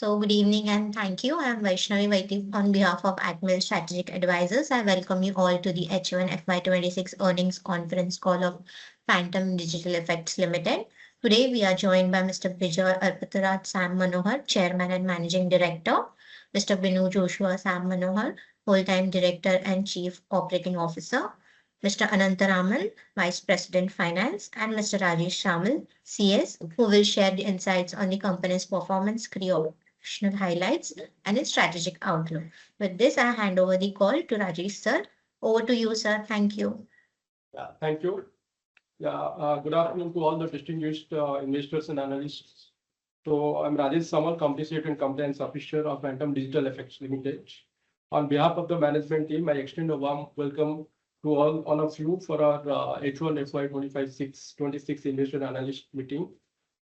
Good evening and thank you. I am Vaishnavi Vaiti on behalf of AKMIL Strategic Advisors. I welcome you all to the H1 FY26 earnings conference call of Phantom Digital Effects Limited. Today we are joined by Mr. Vijay Arpataraj Sam Manohar, Chairman and Managing Director, Mr. Binu Joshua Sam Manohar, Full-time Director and Chief Operating Officer, Mr. Anantaraman, Vice President Finance, and Mr. Rajesh Shamal, CS, who will share the insights on the company's performance, operational highlights, and its strategic outlook. With this, I hand over the call to Rajesh sir. Over to you, sir. Thank you. Yeah, thank you. Good afternoon to all the distinguished investors and analysts. I'm Rajesh Samal, Company Secretary and Compliance Officer of Phantom Digital Effects Limited. On behalf of the management team, I extend a warm welcome to all of you for our H1 FY26 investor analyst meeting.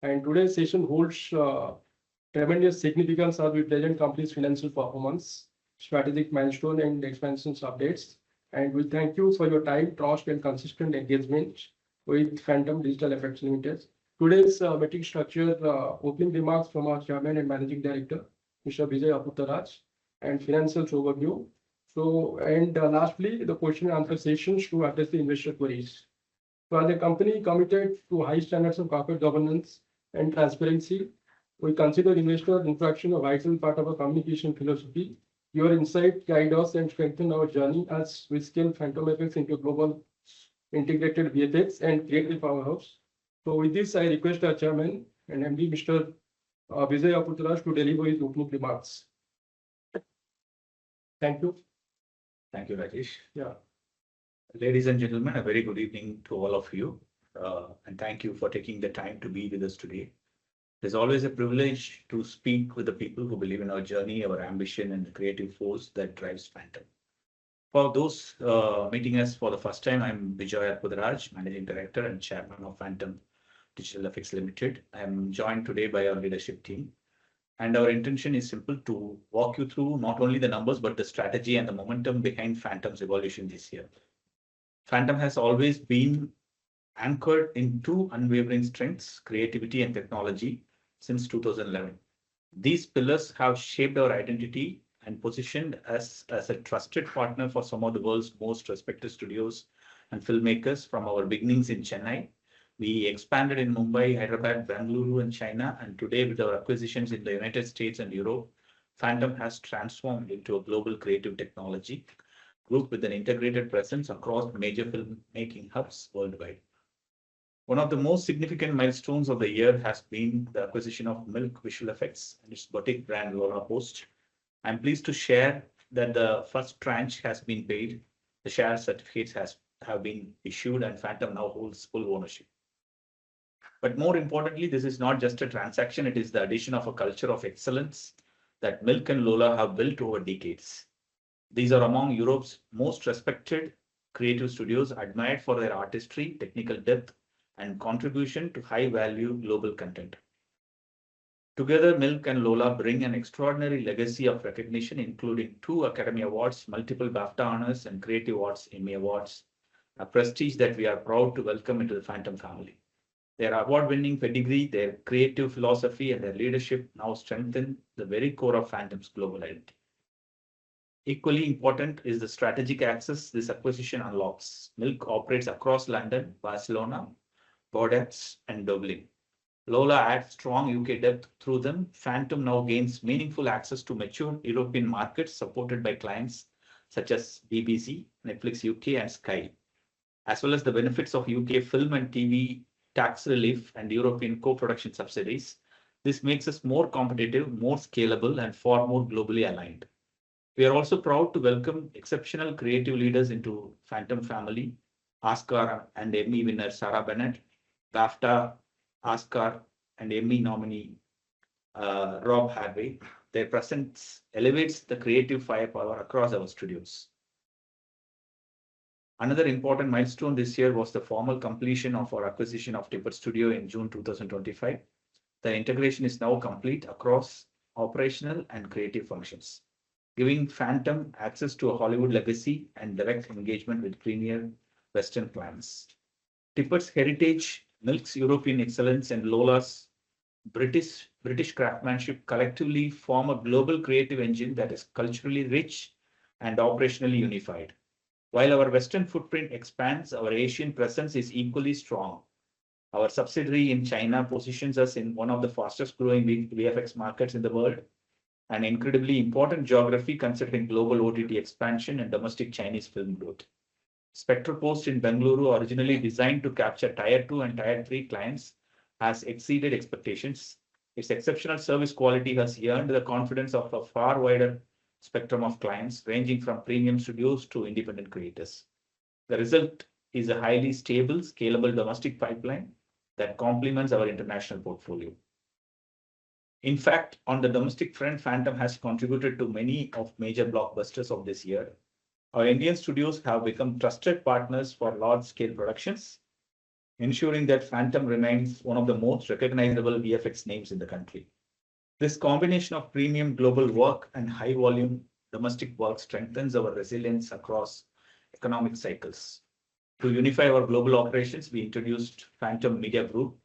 And today's session holds tremendous significance as we present company's financial performance, strategic milestone, and expansion updates. And we thank you for your time, trust, and consistent engagement with Phantom Digital Effects Limited. Today's meeting structure, opening remarks from our Chairman and Managing Director, Mr. Vijay Arpataraj, and financial overview. Lastly, the question and answer sessions to address the investor queries. As a company committed to high standards of corporate governance and transparency, we consider investor interaction a vital part of our communication philosophy. Your insight guide us and strengthen our journey as we scale Phantom Effects into global integrated VFX and creative powerhouse. With this, I request our Chairman and MD, Mr. Vijay Arpataraj, to deliver his opening remarks. Thank you. Thank you, Rajesh. Ladies and gentlemen, a very good evening to all of you. And thank you for taking the time to be with us today. It's always a privilege to speak with the people who believe in our journey, our ambition, and the creative force that drives Phantom. For those meeting us for the first time, I'm Vijay Arpataraj, Managing Director and Chairman of Phantom Digital Effects Limited. I'm joined today by our leadership team. And our intention is simple: to walk you through not only the numbers, but the strategy and the momentum behind Phantom's evolution this year. Phantom has always been anchored in two unwavering strengths: creativity and technology, since 2011. These pillars have shaped our identity and positioned us as a trusted partner for some of the world's most respected studios and filmmakers. From our beginnings in Chennai, we expanded in Mumbai, Hyderabad, Bengaluru, and China. And today, with our acquisitions in the United States and Europe, Phantom has transformed into a global creative technology group with an integrated presence across major filmmaking hubs worldwide. One of the most significant milestones of the year has been the acquisition of Milk Visual Effects and its boutique brand Lola Post. I'm pleased to share that the first tranche has been paid, the share certificates have been issued, and Phantom now holds full ownership. But more importantly, this is not just a transaction, it is the addition of a culture of excellence that Milk and Lola have built over decades. These are among Europe's most respected creative studios, admired for their artistry, technical depth, and contribution to high-value global content. Together, Milk and Lola bring an extraordinary legacy of recognition, including 2 Academy Awards, multiple BAFTA honors, and Creative Arts Emmy Awards, a prestige that we are proud to welcome into the Phantom family. Their award-winning pedigree, their creative philosophy, and their leadership now strengthen the very core of Phantom's global identity. Equally important is the strategic access this acquisition unlocks. Milk operates across London, Barcelona, Bordeaux, and Dublin. Lola adds strong UK depth through them. Phantom now gains meaningful access to mature European markets supported by clients such as BBC, Netflix UK, and Sky, as well as the benefits of UK film and TV tax relief and European co-production subsidies. This makes us more competitive, more scalable, and far more globally aligned. We are also proud to welcome exceptional creative leaders into Phantom family: Oscar and Emmy winner Sarah Bennett, BAFTA, Oscar, and Emmy nominee Rob Harvey. Their presence elevates the creative firepower across our studios. Another important milestone this year was the formal completion of our acquisition of Tipper Studio in June 2025. The integration is now complete across operational and creative functions, giving Phantom access to a Hollywood legacy and direct engagement with premier Western clients. Tipper's heritage, Milk's European excellence, and Lola's British craftsmanship collectively form a global creative engine that is culturally rich and operationally unified. While our Western footprint expands, our Asian presence is equally strong. Our subsidiary in China positions us in one of the fastest growing VFX markets in the world, an incredibly important geography considering global OTT expansion and domestic Chinese film growth. Spectre Post in Bengaluru, originally designed to capture Tier 2 and Tier 3 clients, has exceeded expectations. Its exceptional service quality has earned the confidence of a far wider spectrum of clients, ranging from premium studios to independent creators. The result is a highly stable, scalable domestic pipeline that complements our international portfolio. In fact, on the domestic front, Phantom has contributed to many of major blockbusters of this year. Our Indian studios have become trusted partners for large-scale productions, ensuring that Phantom remains one of the most recognizable VFX names in the country. This combination of premium global work and high-volume domestic work strengthens our resilience across economic cycles. To unify our global operations, we introduced Phantom Media Group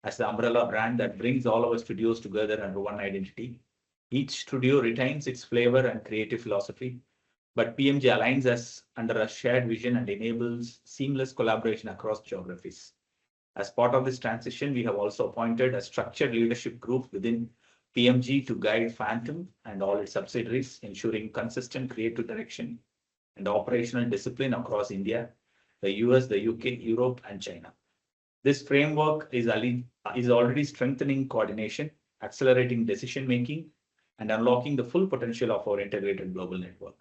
as the umbrella brand that brings all our studios together under one identity. Each studio retains its flavor and creative philosophy, but PMG aligns us under a shared vision and enables seamless collaboration across geographies. As part of this transition, we have also appointed a structured leadership group within PMG to guide Phantom and all its subsidiaries, ensuring consistent creative direction and operational discipline across India, the US, the UK, Europe, and China. This framework is already strengthening coordination, accelerating decision-making, and unlocking the full potential of our integrated global network.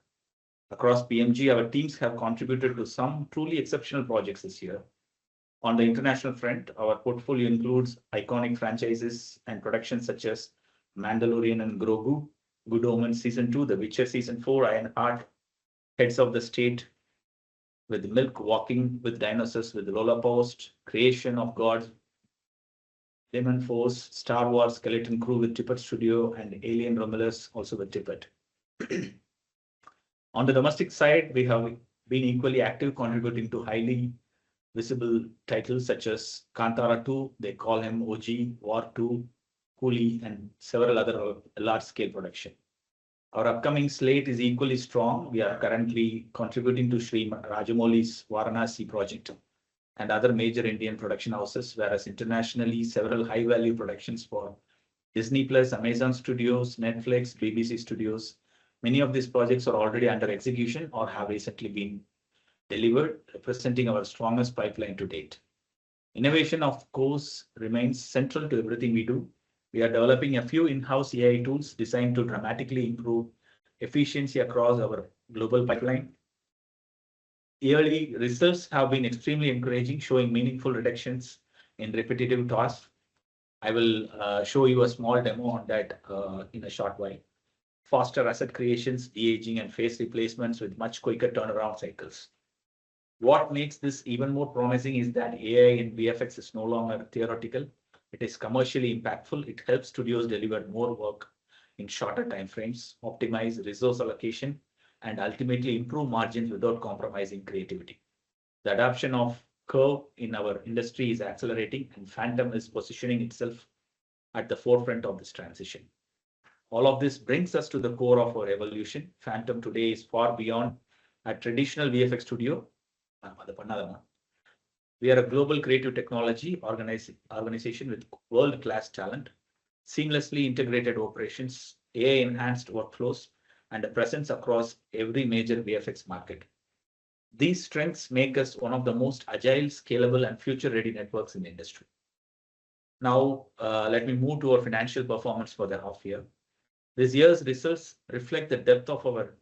Across PMG, our teams have contributed to some truly exceptional projects this year. On the international front, our portfolio includes iconic franchises and productions such as Mandalorian and Grogu, Good Omens Season 2, The Witcher Season 4, Ironheart, Heads of the State, with Milk, Walking with Dinosaurs with Lola Post, Creation of God, Demon Force, Star Wars Skeleton Crew with Tippett Studio, and Alien Romulus also with Tippett. On the domestic side, we have been equally active, contributing to highly visible titles such as Kantara 2, They Call Him OG, War 2, Coolie, and several other large-scale production. Our upcoming slate is equally strong. We are currently contributing to Sri Rajamouli's Varanasi project and other major Indian production houses, whereas internationally, several high-value productions for Disney Plus, Amazon Studios, Netflix, BBC Studios. Many of these projects are already under execution or have recently been delivered, representing our strongest pipeline to date. Innovation, of course, remains central to everything we do. We are developing a few in-house AI tools designed to dramatically improve efficiency across our global pipeline. Early results have been extremely encouraging, showing meaningful reductions in repetitive tasks. I will show you a small demo on that in a short while. Faster asset creations, de-aging, and face replacements with much quicker turnaround cycles. What makes this even more promising is that AI in VFX is no longer theoretical. It is commercially impactful. It helps studios deliver more work in shorter timeframes, optimize resource allocation, and ultimately improve margins without compromising creativity. The adoption of curve in our industry is accelerating, and Phantom is positioning itself at the forefront of this transition. All of this brings us to the core of our evolution. Phantom today is far beyond a traditional VFX studio. We are a global creative technology organization with world-class talent, seamlessly integrated operations, AI-enhanced workflows, and a presence across every major VFX market. These strengths make us one of the most agile, scalable, and future-ready networks in the industry. Now, let me move to our financial performance for the half year. This year's results reflect the depth of our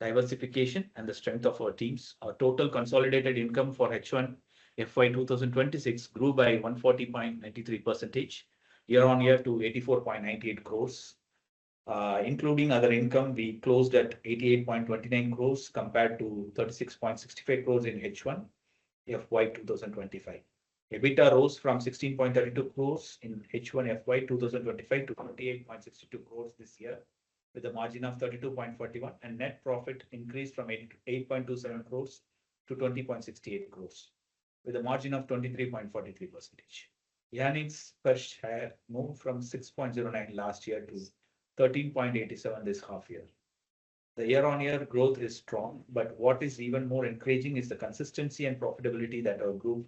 diversification and the strength of our teams. Our total consolidated income for H1 FY 2026 grew by 140.93% year-on-year to 84.98 crores. Including other income, we closed at 88.29 crores compared to 36.65 crores in H1 FY 2025. EBITDA rose from 16.32 crores in H1 FY 2025 to 28.62 crores this year, with a margin of 32.41, and net profit increased from 8.27 crores to 20.68 crores, with a margin of 23.43%. earnings per share moved from 6.09 last year to 13.87 this half year. The year-on-year growth is strong, but what is even more encouraging is the consistency and profitability that our group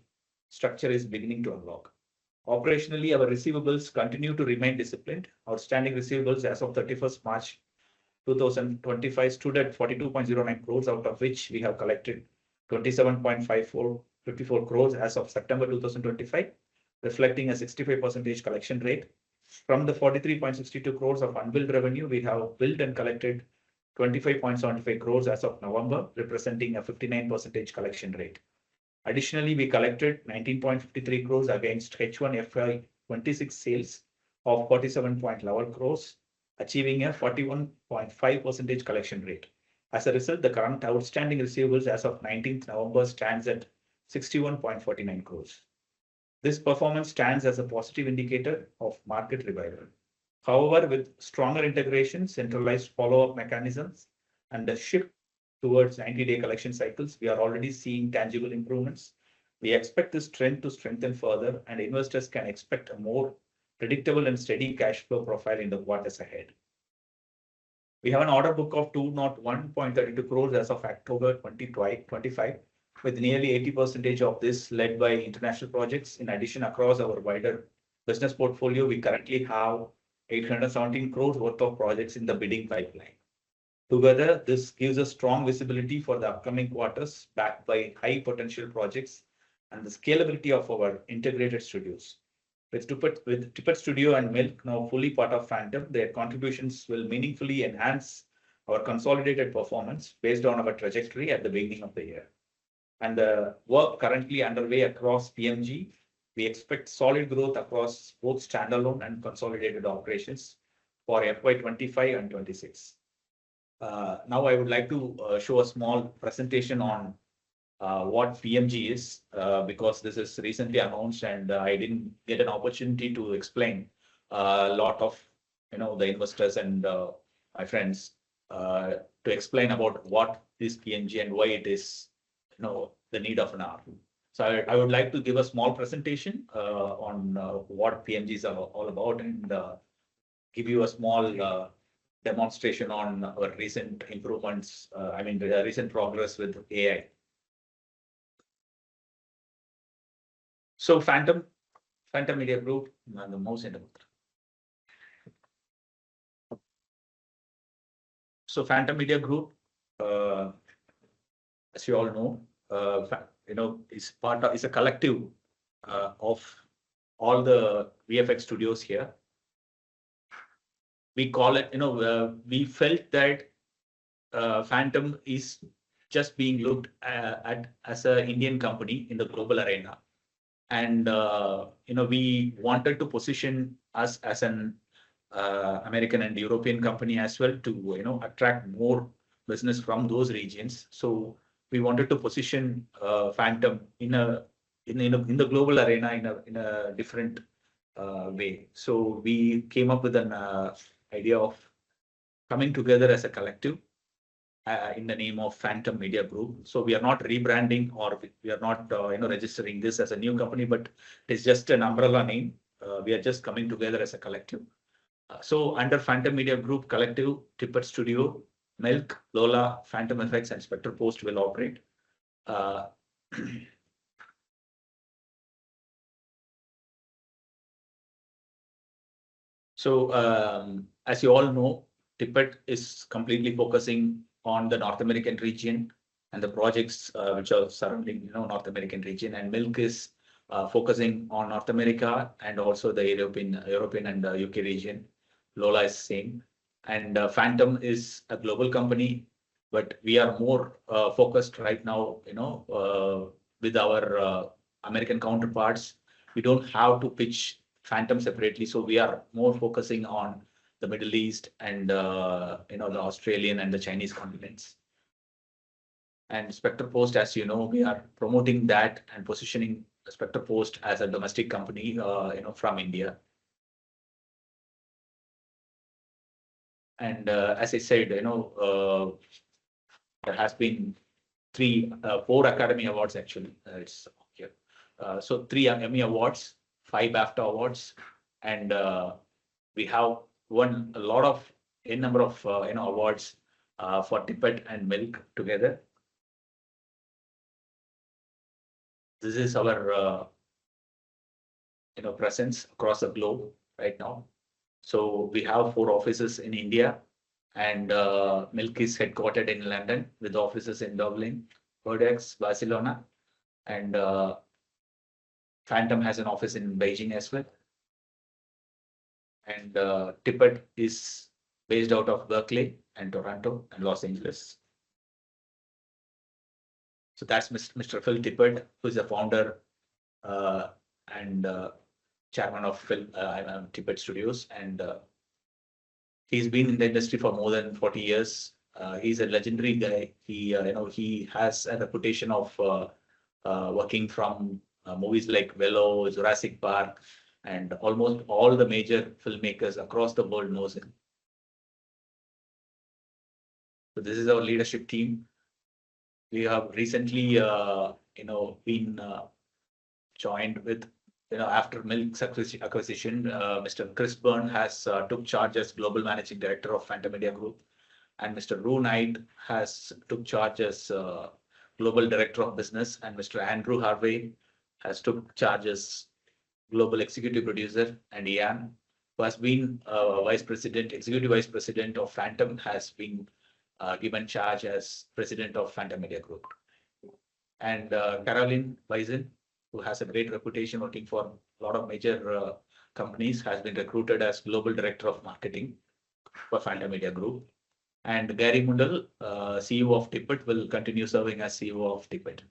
structure is beginning to unlock. Operationally, our receivables continue to remain disciplined. Outstanding receivables as of 31st March 2025 stood at 42.09 crores, out of which we have collected 27.54 crores as of September 2025, reflecting a 65% collection rate. From the 43.62 crores of unbilled revenue, we have billed and collected 25.75 crores as of November, representing a 59% collection rate. Additionally, we collected 19.53 crores against H1 FY26 sales of 47.11 crores, achieving a 41.5% collection rate. As a result, the current outstanding receivables as of 19th November stands at 61.49 crores. This performance stands as a positive indicator of market revival. However, with stronger integration, centralized follow-up mechanisms, and a shift towards 90-day collection cycles, we are already seeing tangible improvements. We expect this trend to strengthen further, and investors can expect a more predictable and steady cash flow profile in the quarters ahead. We have an order book of 201.32 crores as of October 2025, with nearly 80% of this led by international projects. In addition, across our wider business portfolio, we currently have 817 crores worth of projects in the bidding pipeline. Together, this gives us strong visibility for the upcoming quarters, backed by high potential projects and the scalability of our integrated studios. With Tippett Studio and Milk now fully part of Phantom, their contributions will meaningfully enhance our consolidated performance based on our trajectory at the beginning of the year. And the work currently underway across PMG, we expect solid growth across both standalone and consolidated operations for FY25 and 26. Now I would like to show a small presentation on what PMG is, because this is recently announced and I didn't get an opportunity to explain a lot of the investors and my friends to explain about what is PMG and why it is the need of an hour. So I would like to give a small presentation on what PMG is all about and give you a small demonstration on our recent improvements, the recent progress with AI. So Phantom Media Group, the most important. So Phantom Media Group, as you all know, is a collective of all the VFX studios here. We call it, we felt that Phantom is just being looked at as an Indian company in the global arena. And, we wanted to position us as an American and European company as well to, attract more business from those regions. So we wanted to position Phantom in the global arena in a different way. So we came up with an idea of coming together as a collective in the name of Phantom Media Group. So we are not rebranding or we are not registering this as a new company, but it's just an umbrella name. We are just coming together as a collective. So under Phantom Media Group Collective, Tippett Studio, Milk, Lola, Phantom Effects, and Spectre Post will operate. So as you all know, Tippett is completely focusing on the North American region and the projects which are surrounding North American region, and Milk is focusing on North America and also the European and UK region. Lola is same, and Phantom is a global company, but we are more focused right now, with our American counterparts. We don't have to pitch Phantom separately, so we are more focusing on the Middle East and the Australian and the Chinese continents. And Spectre Post, as you know, we are promoting that and positioning Spectre Post as a domestic company, from India. And as I said, there has been 4 Academy Awards actually. It's here. So 3 Emmy Awards, 5 BAFTA awards, and we have won a lot of number of awards for Tippett and Milk together. This is our presence across the globe right now. So we have 4 offices in India, and Milk is headquartered in London with offices in Dublin, Bordeaux, Barcelona, and Phantom has an office in Beijing as well. And Tippett is based out of Berkeley and Toronto and Los Angeles. So that's Mr. Phil Tippett, who is the founder and chairman of Tippett Studios, and he's been in the industry for more than 40 years. He's a legendary guy. He has a reputation of working from movies like Velo, Jurassic Park, and almost all the major filmmakers across the world knows him. So this is our leadership team. We have recently, been joined with, after Milk's acquisition, Mr. Chris Byrne has took charge as Global Managing Director of Phantom Media Group, and Mr. Rue Knight has took charge as Global Director of Business, and Mr. Andrew Harvey has took charge as Global Executive Producer, and Ian, who has been Executive Vice President of Phantom, has been given charge as President of Phantom Media Group. And Caroline Bison, who has a great reputation working for a lot of major companies, has been recruited as Global Director of Marketing for Phantom Media Group. And Gary Mundal, CEO of Tippett, will continue serving as CEO of Tippett.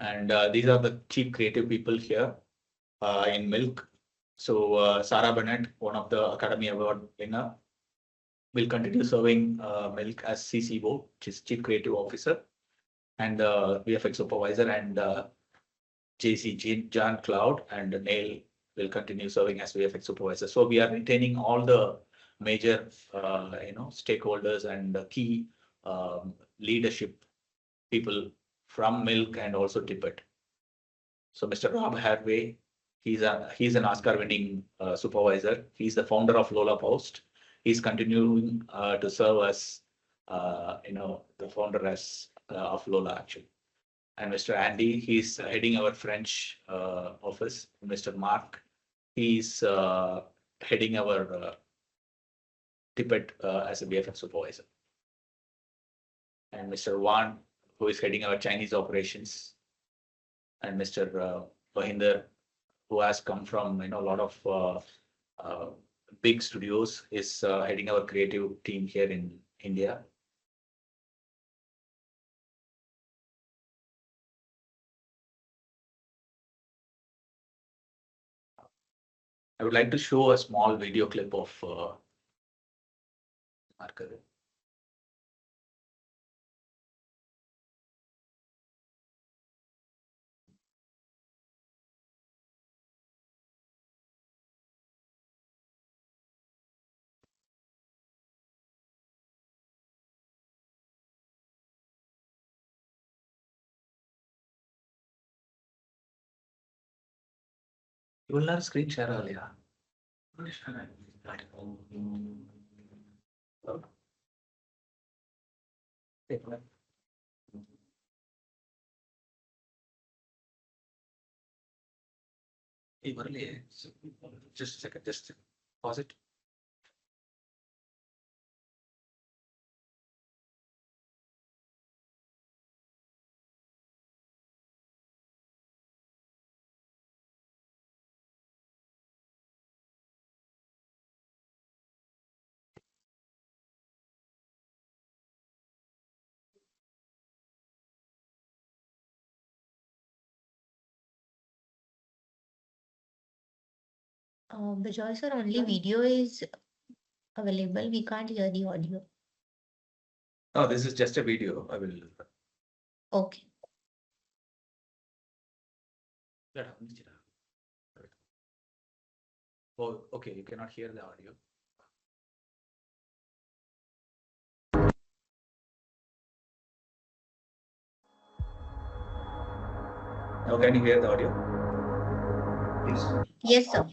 And these are the chief creative people here in Milk. So Sarah Bennett, one of the Academy Award winner, will continue serving Milk as CCO, which is Chief Creative Officer, and VFX Supervisor, and John Cloud and Neil will continue serving as VFX Supervisor. So we are retaining all the major, stakeholders and key leadership people from Milk and also Tippett. So Mr. Rob Harvey, he's an Oscar-winning supervisor. He's the founder of Lola Post. He's continuing to serve as, the founder of Lola actually. And Mr. Andy, he's heading our French office. Mr. Mark, he's heading our Tippett as a VFX supervisor. And Mr. Wan, who is heading our Chinese operations. And Mr. Bahinder, who has come from a lot of big studios, is heading our creative team here in India. I would like to show a small video clip of Marker. You will learn screen share earlier. Just a second, just pause it. Bijoy sir, only video is available. We can't hear the audio. No, this is just a video. I will. Okay. Oh, okay. You cannot hear the audio. Now can you hear the audio? Yes, sir.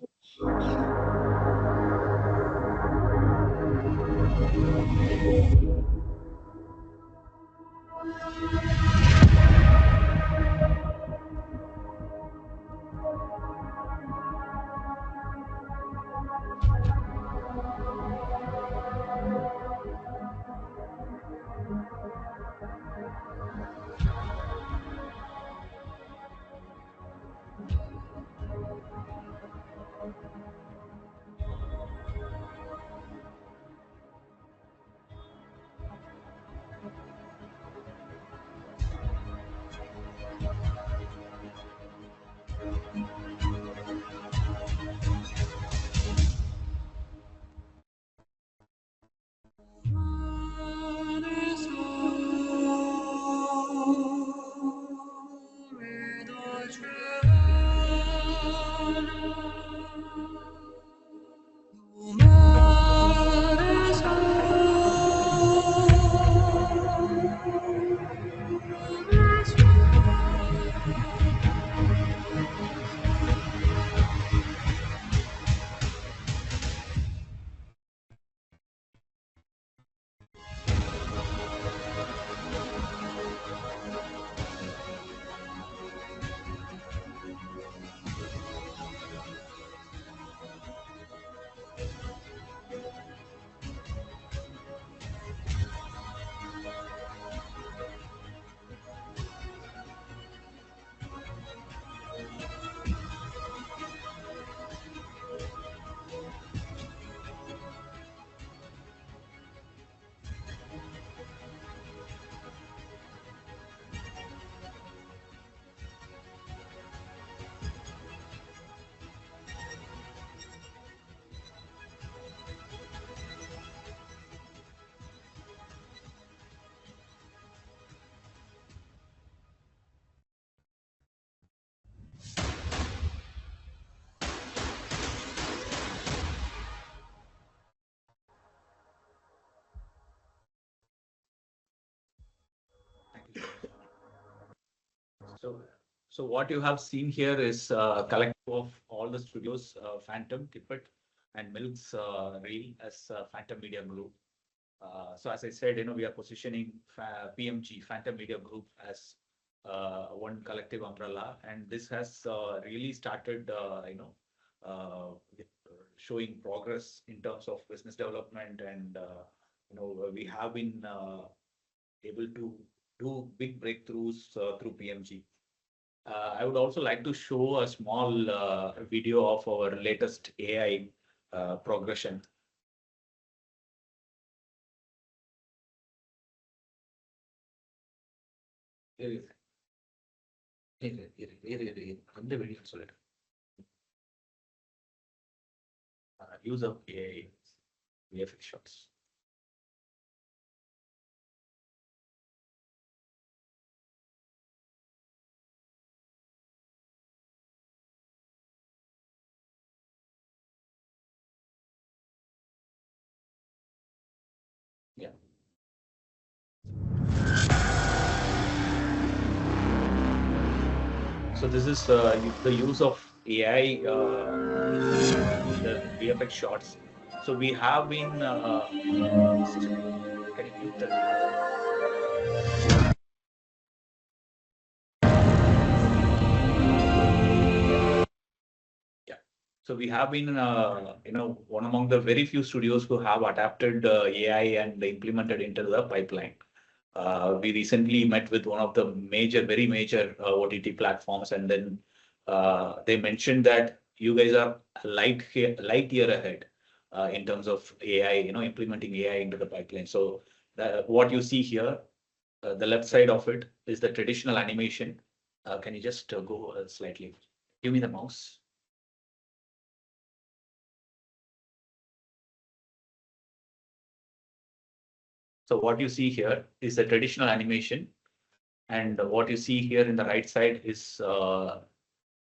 So what you have seen here is a collective of all the studios, Phantom, Tippett, and Milk's Reel as Phantom Media Group. So as I said, we are positioning PMG, Phantom Media Group, as one collective umbrella, and this has really started, showing progress in terms of business development, and we have been able to do big breakthroughs through PMG. I would also like to show a small video of our latest AI progression. Use of AI VFX shots. Yeah. So this is the use of AI, the VFX shots. So we have been. Can you mute that? Yeah. So we have been, one among the very few studios who have adapted AI and implemented into the pipeline. We recently met with one of the very major OTT platforms, and then they mentioned that you guys are light year ahead in terms of AI, implementing AI into the pipeline. So what you see here, the left side of it is the traditional animation. Can you just go slightly? Give me the mouse. So what you see here is the traditional animation, and what you see here in the right side is the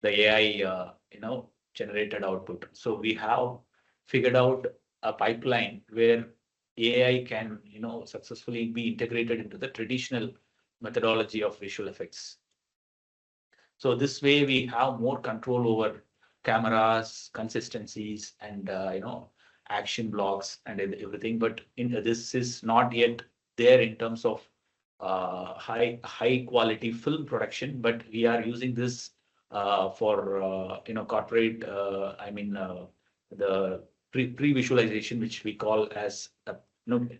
AI, generated output. So we have figured out a pipeline where AI can, successfully be integrated into the traditional methodology of visual effects. So this way we have more control over cameras, consistencies, and action blocks and everything. But this is not yet there in terms of high quality film production. But we are using this for corporate. The pre-visualization, which we call as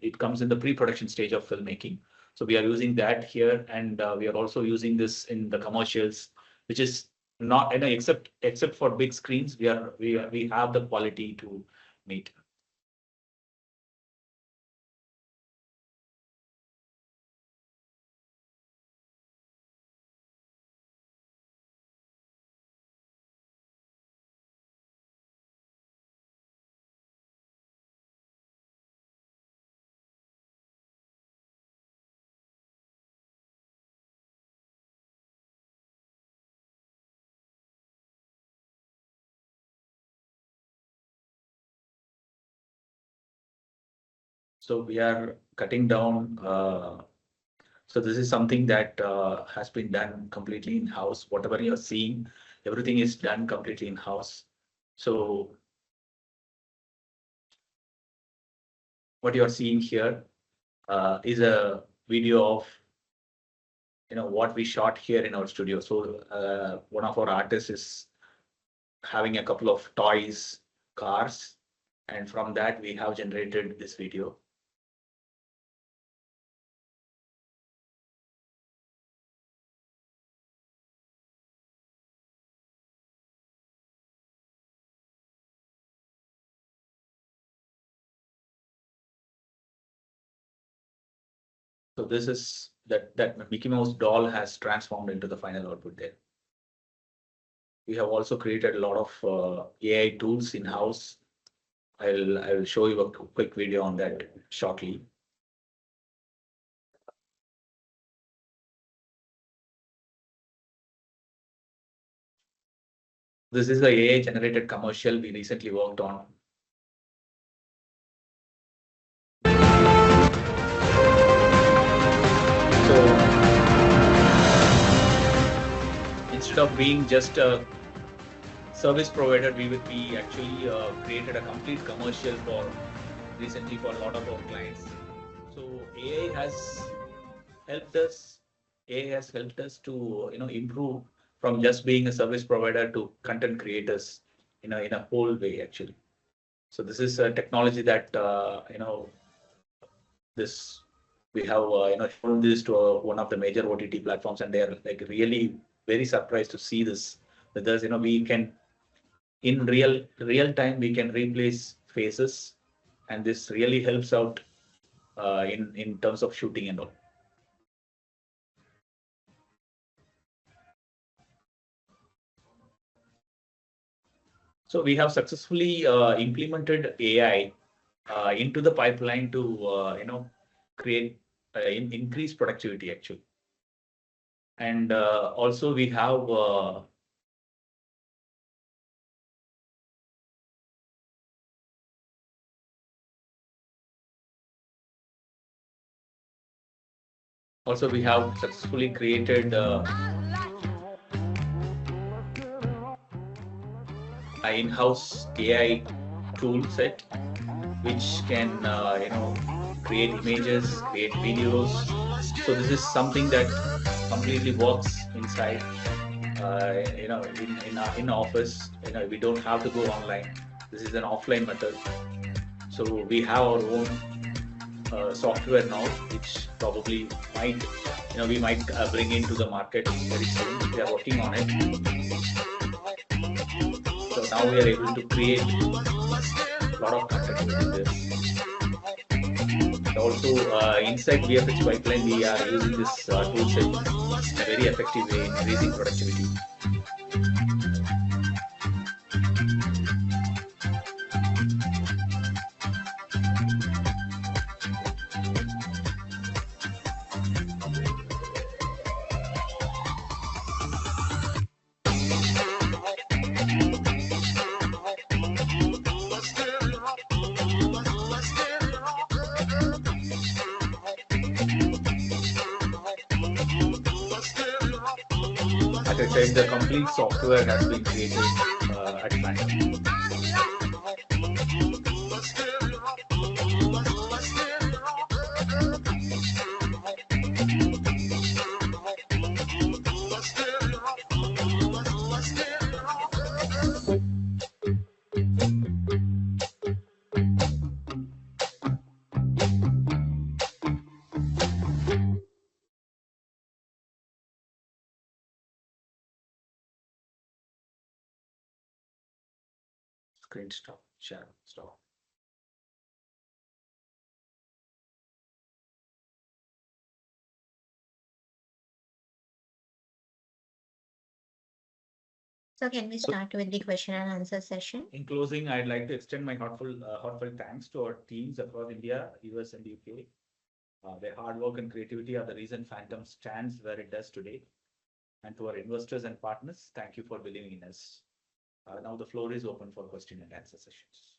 it comes in the pre-production stage of filmmaking. So we are using that here, and we are also using this in the commercials, which is not except for big screens. We have the quality to meet. So we are cutting down. So this is something that has been done completely in-house. Whatever you're seeing, everything is done completely in-house. So what you're seeing here is a video of what we shot here in our studio. So one of our artists is having a couple of toys, cars, and from that we have generated this video. So this is that Mickey Mouse doll has transformed into the final output there. We have also created a lot of AI tools in-house. I will show you a quick video on that shortly. This is the AI generated commercial we recently worked on. So instead of being just a service provider, we actually created a complete commercial recently for a lot of our clients. So AI has helped us. AI has helped us to improve from just being a service provider to content creators in a whole way actually. So this is a technology that this we have shown this to one of the major OTT platforms, and they are like really very surprised to see this with us. We can in real time we can replace faces, and this really helps out in terms of shooting and all. So we have successfully implemented AI into the pipeline to create increase productivity actually, and also we have successfully created an in-house AI tool set, which can create images, create videos. So this is something that completely works inside. In office, we don't have to go online. This is an offline method. So we have our own software now, which probably we might bring into the market very soon. We are working on it. So now we are able to create a lot of content within this. And also inside VFX pipeline, we are using this tool set in a very effective way, increasing productivity. said, the complete software has been created at Phantom. Screen stop, share, stop. So can we start with the question and answer session? In closing, I'd like to extend my heartfelt thanks to our teams across India, US, and UK. Their hard work and creativity are the reason Phantom stands where it does today. And to our investors and partners, thank you for believing in us. Now the floor is open for question and answer sessions.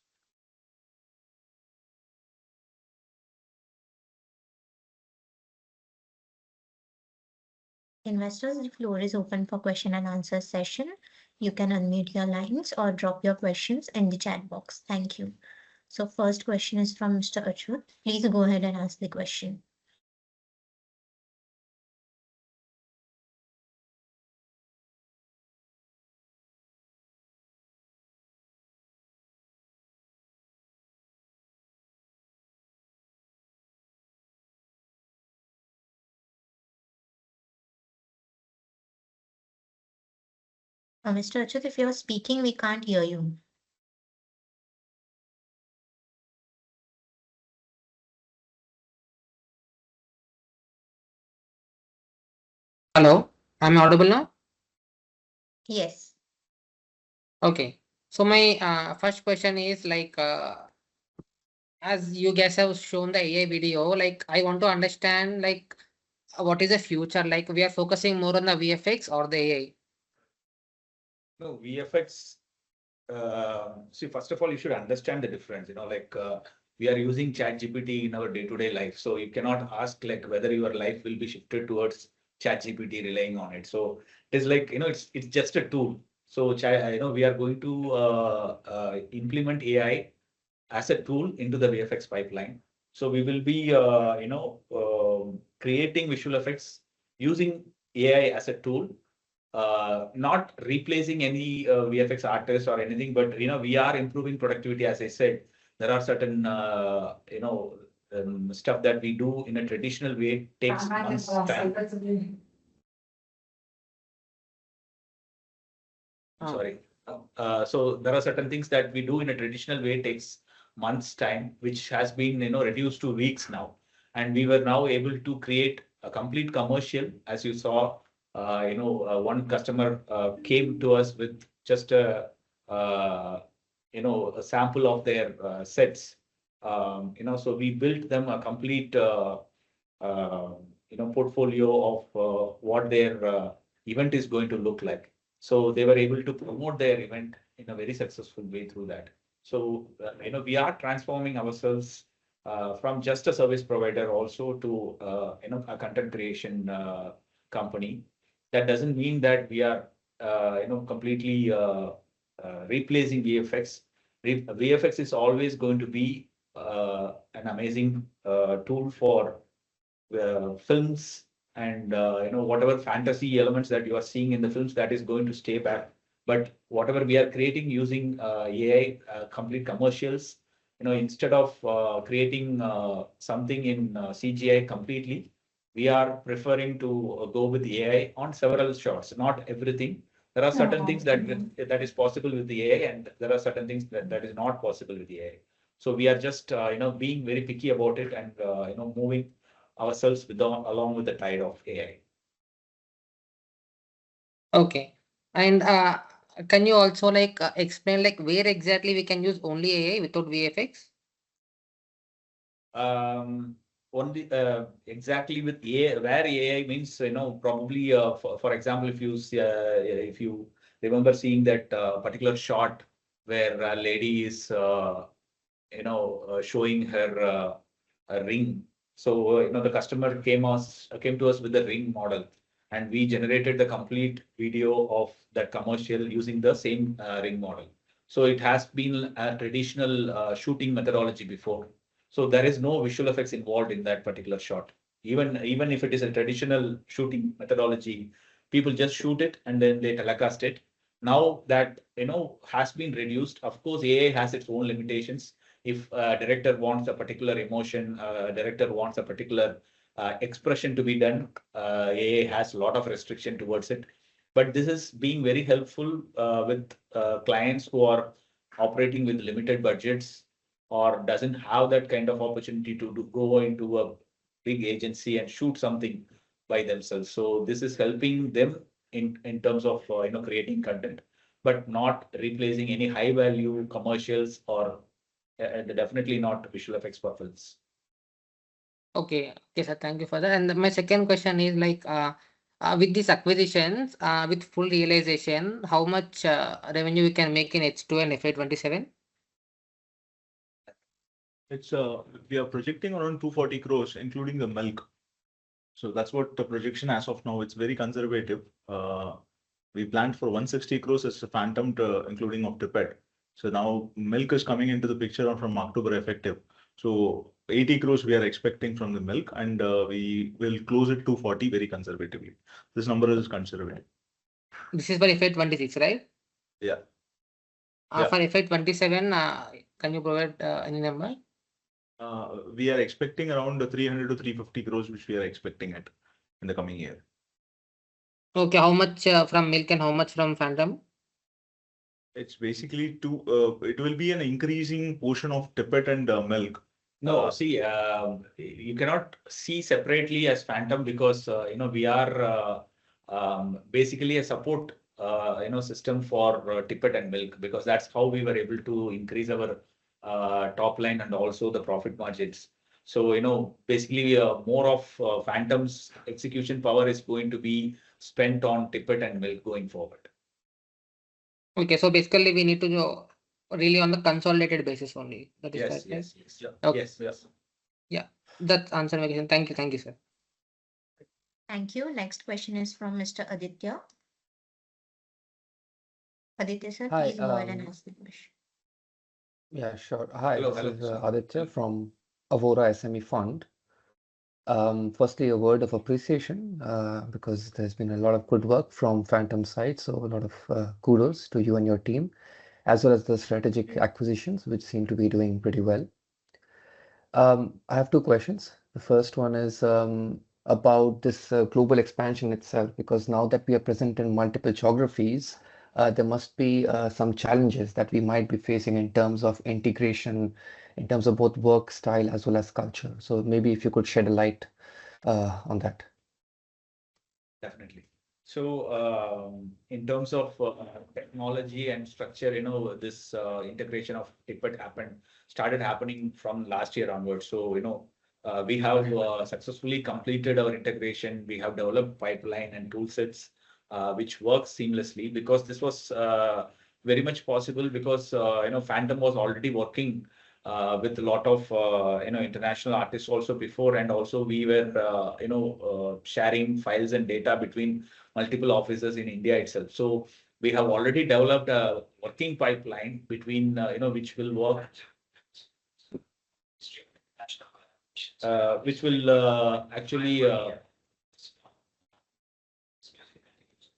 Investors, the floor is open for question and answer session. You can unmute your lines or drop your questions in the chat box. Thank you. So first question is from Mr. Achut. Please go ahead and ask the question. Mr. Achut, if you're speaking, we can't hear you. Hello, I'm audible now? Yes. Okay. So my first question is like, as you guys have shown the AI video, like I want to understand like what is the future? Like we are focusing more on the VFX or the AI? No, VFX. See, first of all, you should understand the difference. We are using ChatGPT in our day-to-day life, so you cannot ask like whether your life will be shifted towards ChatGPT relying on it. So it is like it's just a tool. So we are going to implement AI as a tool into the VFX pipeline. So we will be creating visual effects using AI as a tool. Not replacing any VFX artist or anything, but we are improving productivity. As I said, there are certain stuff that we do in a traditional way takes months time. Sorry. So there are certain things that we do in a traditional way takes months time, which has been reduced to weeks now, and we were now able to create a complete commercial. As you saw, one customer came to us with just a a sample of their sets. So we built them a complete portfolio of what their event is going to look like. So they were able to promote their event in a very successful way through that. So we are transforming ourselves from just a service provider also to a content creation company. That doesn't mean that we are completely replacing VFX. VFX is always going to be an amazing tool for films and whatever fantasy elements that you are seeing in the films, that is going to stay back. But whatever we are creating using AI, complete commercials, instead of creating something in CGI completely, we are preferring to go with AI on several shots, not everything. There are certain things that is possible with the AI, and there are certain things that is not possible with the AI. So we are just being very picky about it and moving ourselves along with the tide of AI. Okay. And can you also like explain like where exactly we can use only AI without VFX? Only exactly with AI, where AI means, probably for example, if you remember seeing that particular shot where a lady is showing her a ring. So the customer came to us with the ring model. and we generated the complete video of that commercial using the same ring model. So it has been a traditional shooting methodology before. So there is no visual effects involved in that particular shot. Even if it is a traditional shooting methodology, people just shoot it and then they telecast it. Now that has been reduced, of course, AI has its own limitations. If a director wants a particular emotion, director wants a particular expression to be done, AI has a lot of restriction towards it. But this is being very helpful with clients who are operating with limited budgets or doesn't have that kind of opportunity to go into a big agency and shoot something by themselves. So this is helping them in terms of creating content, but not replacing any high value commercials or definitely not visual effects for films. Okay, sir. Thank you for that. And my second question is like, with these acquisitions, with full realization, how much revenue we can make in H2 and FY27? It's we are projecting around 240 crores, including the milk. So that's what the projection as of now. It's very conservative. We planned for 160 crores as a phantom, including of Tippet. So now milk is coming into the picture from October effective. So 80 crores we are expecting from the milk, and we will close it to 40 very conservatively. This number is conservative. This is for FY26, right? Yeah. Yeah. For FY27, can you provide any number? We are expecting around 300 to 350 crores, which we are expecting it in the coming year. Okay, how much from milk and how much from phantom? It's basically it will be an increasing portion of Tippet and milk. No, see, you cannot see separately as phantom because we are basically a support system for Tippet and milk, because that's how we were able to increase our top line and also the profit margins. So basically more of phantom's execution power is going to be spent on Tippet and milk going forward. Okay, so basically we need to go really on the consolidated basis only. That is Yes, correct, right? yes, yes. Okay. Yes. Yeah, that's answer my question. Thank you, sir. Thank you. Next question is from Mr. Aditya. Aditya, sir, Hi, please go ahead and ask the question. Yeah, sure. Hi, Hello, this hello, is sir. Aditya from Avora SME Fund. Firstly, a word of appreciation because there's been a lot of good work from Phantom side. So a lot of kudos to you and your team, as well as the strategic acquisitions, which seem to be doing pretty well. I have two questions. The first one is about this global expansion itself, because now that we are present in multiple geographies, there must be some challenges that we might be facing in terms of integration, in terms of both work style as well as culture. So maybe if you could shed a light on that. Definitely. So in terms of technology and structure, this integration of Tippet started happening from last year onwards. So we have successfully completed our integration. We have developed pipeline and tool sets which work seamlessly, because this was very much possible because Phantom was already working with a lot of international artists also before, and also we were sharing files and data between multiple offices in India itself. So we have already developed a working pipeline between which will work, which will actually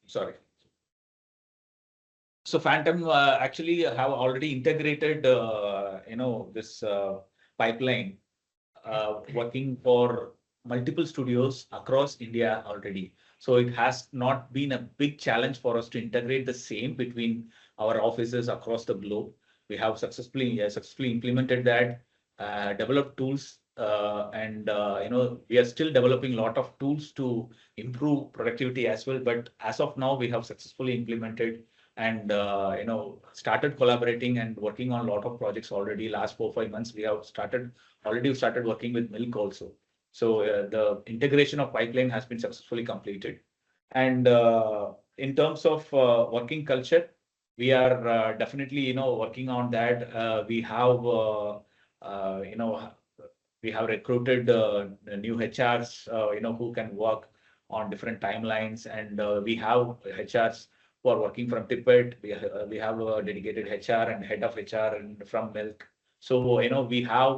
sorry. So Phantom actually have already integrated, this pipeline working for multiple studios across India already. So it has not been a big challenge for us to integrate the same between our offices across the globe. We have successfully implemented that, developed tools, and we are still developing a lot of tools to improve productivity as well. But as of now, we have successfully implemented and started collaborating and working on a lot of projects already. Last 4-5 months, we have already started working with milk also. So the integration of pipeline has been successfully completed. And in terms of working culture, we are definitely working on that. We have recruited new HRs who can work on different timelines, and we have HRs who are working from Tibet. We have a dedicated HR and head of HR and from Milk. So, we have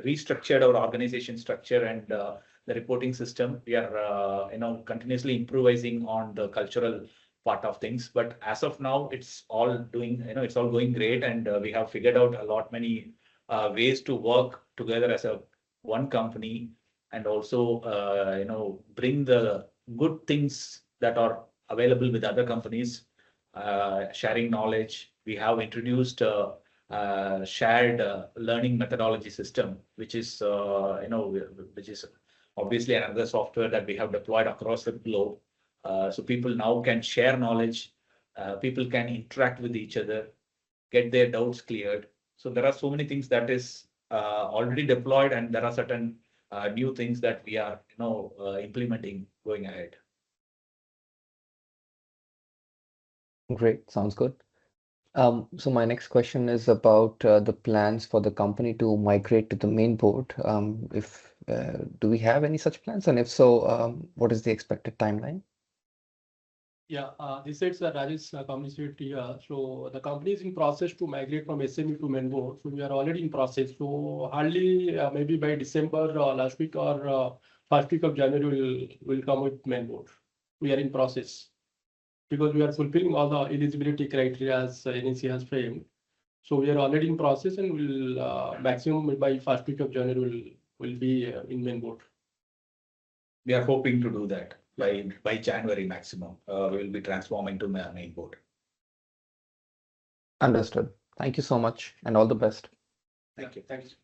restructured our organization structure and the reporting system. We are, continuously improvising on the cultural part of things. But as of now, it's all going great, and we have figured out a lot many ways to work together as a one company, and also, bring the good things that are available with other companies, sharing knowledge. We have introduced shared learning methodology system, which is obviously another software that we have deployed across the globe. So people now can share knowledge, people can interact with each other, get their doubts cleared. So there are so many things that is already deployed, and there are certain new things that we are implementing going ahead. Great, sounds good. So my next question is about the plans for the company to migrate to the main board. Do we have any such plans, and if so, what is the expected timeline? Yeah, this is Rajesh communicated here. So the company is in process to migrate from SME to main board. So we are already in process. So hardly maybe by December last week or first week of January will come with main board. We are in process because we are fulfilling all the eligibility criteria as NEC has framed. So we are already in process, and will maximum by first week of January will be in main board. We are hoping to do that by January maximum. We will be transforming to main board. Understood. Thank you so much, and all the best. Thank you. Thanks.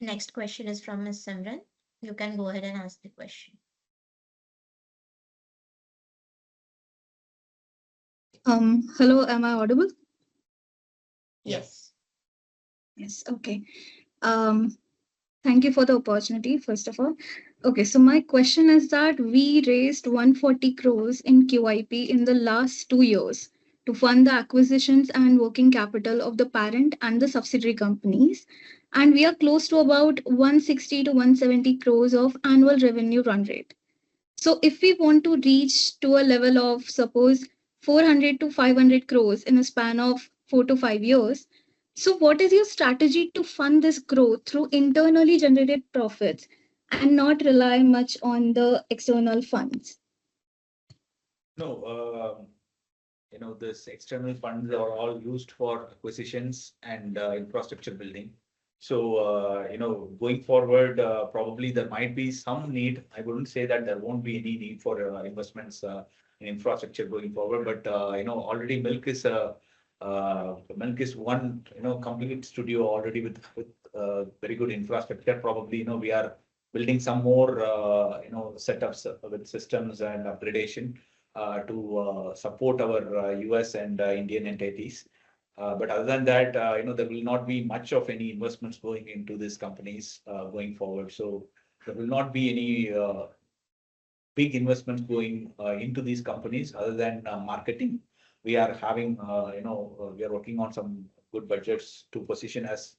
Next question is from Ms. Simran. You can go ahead and ask the question. Hello, am I audible? Yes. Yes, okay. Thank you for the opportunity, first of all. Okay, so my question is that we raised 140 crores in QIP in the last 2 years to fund the acquisitions and working capital of the parent and the subsidiary companies. And we are close to about 160 to 170 crores of annual revenue run rate. So if we want to reach to a level of, suppose, 400 to 500 crores in a span of 4 to 5 years, so what is your strategy to fund this growth through internally generated profits and not rely much on the external funds? No, this external funds are all used for acquisitions and infrastructure building. So, going forward, probably there might be some need. I wouldn't say that there won't be any need for investments in infrastructure going forward, but already Milk is one complete studio already with very good infrastructure. Probably we are building some more setups with systems and upgradation to support our US and Indian entities. But other than that, there will not be much of any investments going into these companies going forward. So there will not be any big investments going into these companies other than marketing. We are having, we are working on some good budgets to position as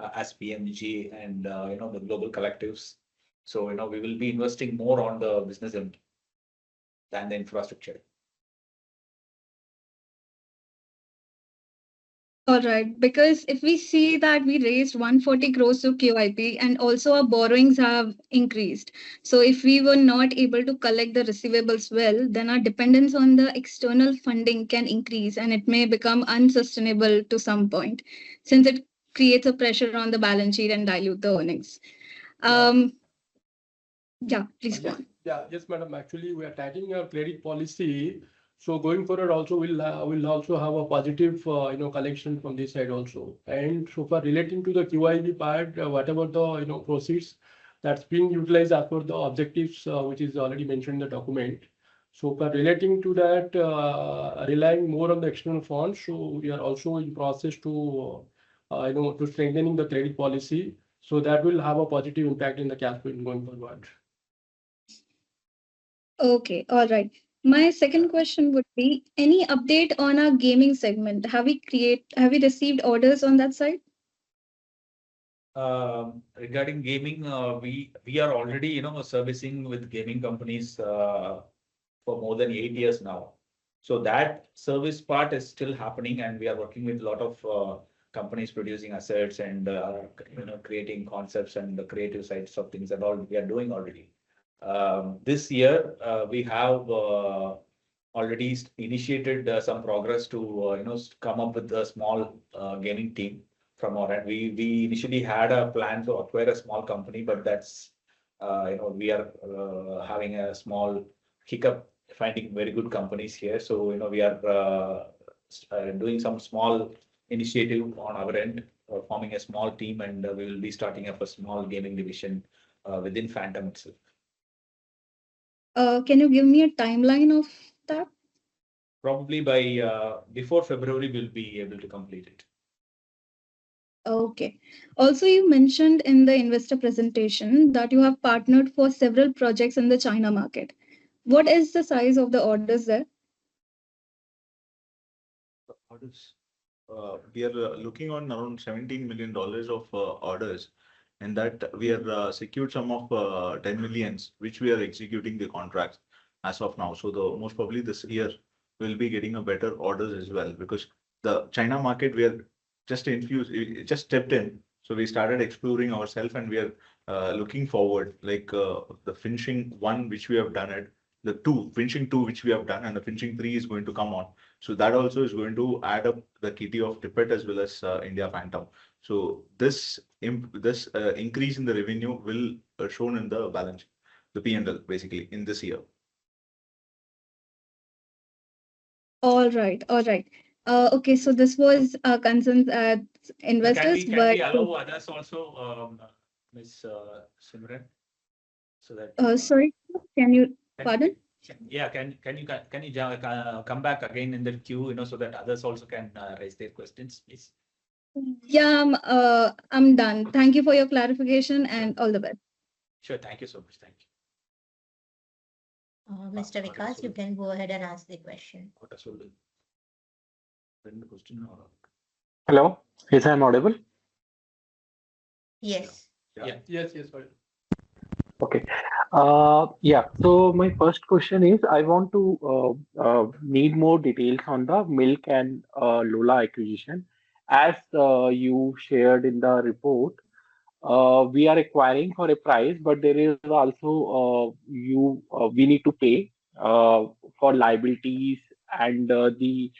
PMG and, the global collectives. So, we will be investing more on the business end than the infrastructure. All right, because if we see that we raised 140 crores to QIP and also our borrowings have increased. So if we were not able to collect the receivables well, then our dependence on the external funding can increase and it may become unsustainable to some point, since it creates a pressure on the balance sheet and dilute the earnings. Yeah, please go on. Yeah, yes, madam. Actually, we are tightening our credit policy. So going forward, also we'll also have a positive, collection from this side also. And so for relating to the QIB part, whatever the proceeds that's being utilized as per the objectives, which is already mentioned in the document. So for relating to that, relying more on the external funds, so we are also in process to, to strengthening the credit policy. So that will have a positive impact in the cash flow going forward. Okay, all right. My second question would be, any update on our gaming segment? Have we received orders on that side? Regarding gaming, we are already, servicing with gaming companies for more than 8 years now. So that service part is still happening, and we are working with a lot of companies producing assets and creating concepts and the creative sides of things and all we are doing already. This year, we have already initiated some progress to come up with a small gaming team from our end. We initially had a plan to acquire a small company, but that's we are having a small hiccup finding very good companies here. So we are doing some small initiative on our end, forming a small team, and we will be starting up a small gaming division within Phantom itself. Can you give me a timeline of that? Probably by before February, we'll be able to complete it. Okay. Also, you mentioned in the investor presentation that you have partnered for several projects in the China market. What is the size of the orders there? Orders. We are looking on around $17 million of orders, and that we are secured some of 10 millions, which we are executing the contracts as of now. So the most probably this year we'll be getting a better orders as well, because the China market we are just just stepped in. So we started exploring ourselves, and we are looking forward, like the finishing one which we have done it, the finishing two which we have done, and the finishing three is going to come on. So that also is going to add up the kitty of Tippett as well as India Phantom. So this increase in the revenue will shown in the balance, the P&L basically in this year. All right, all right. Okay, so this was concerns at investors, Can but we allow others also, Ms. Simran, so that sorry, can you pardon? Yeah, can you come back again in the queue, so that others also can raise their questions, please? Yeah, I'm done. Thank you for your clarification and all the best. Sure, thank you so much. Thank you. Mr. Vikas, you can go ahead and ask the question. Hello, is I audible? Yes. Yeah. Yes. Sorry. Okay. Yeah. So my first question is, I want to need more details on the Milk and Lola acquisition. As you shared in the report, we are acquiring for a price, but there is also we need to pay for liabilities and the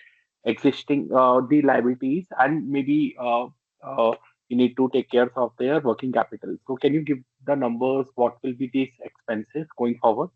existing the liabilities, and maybe you need to take care of their working capital. So can you give the numbers? What will be these expenses going forward?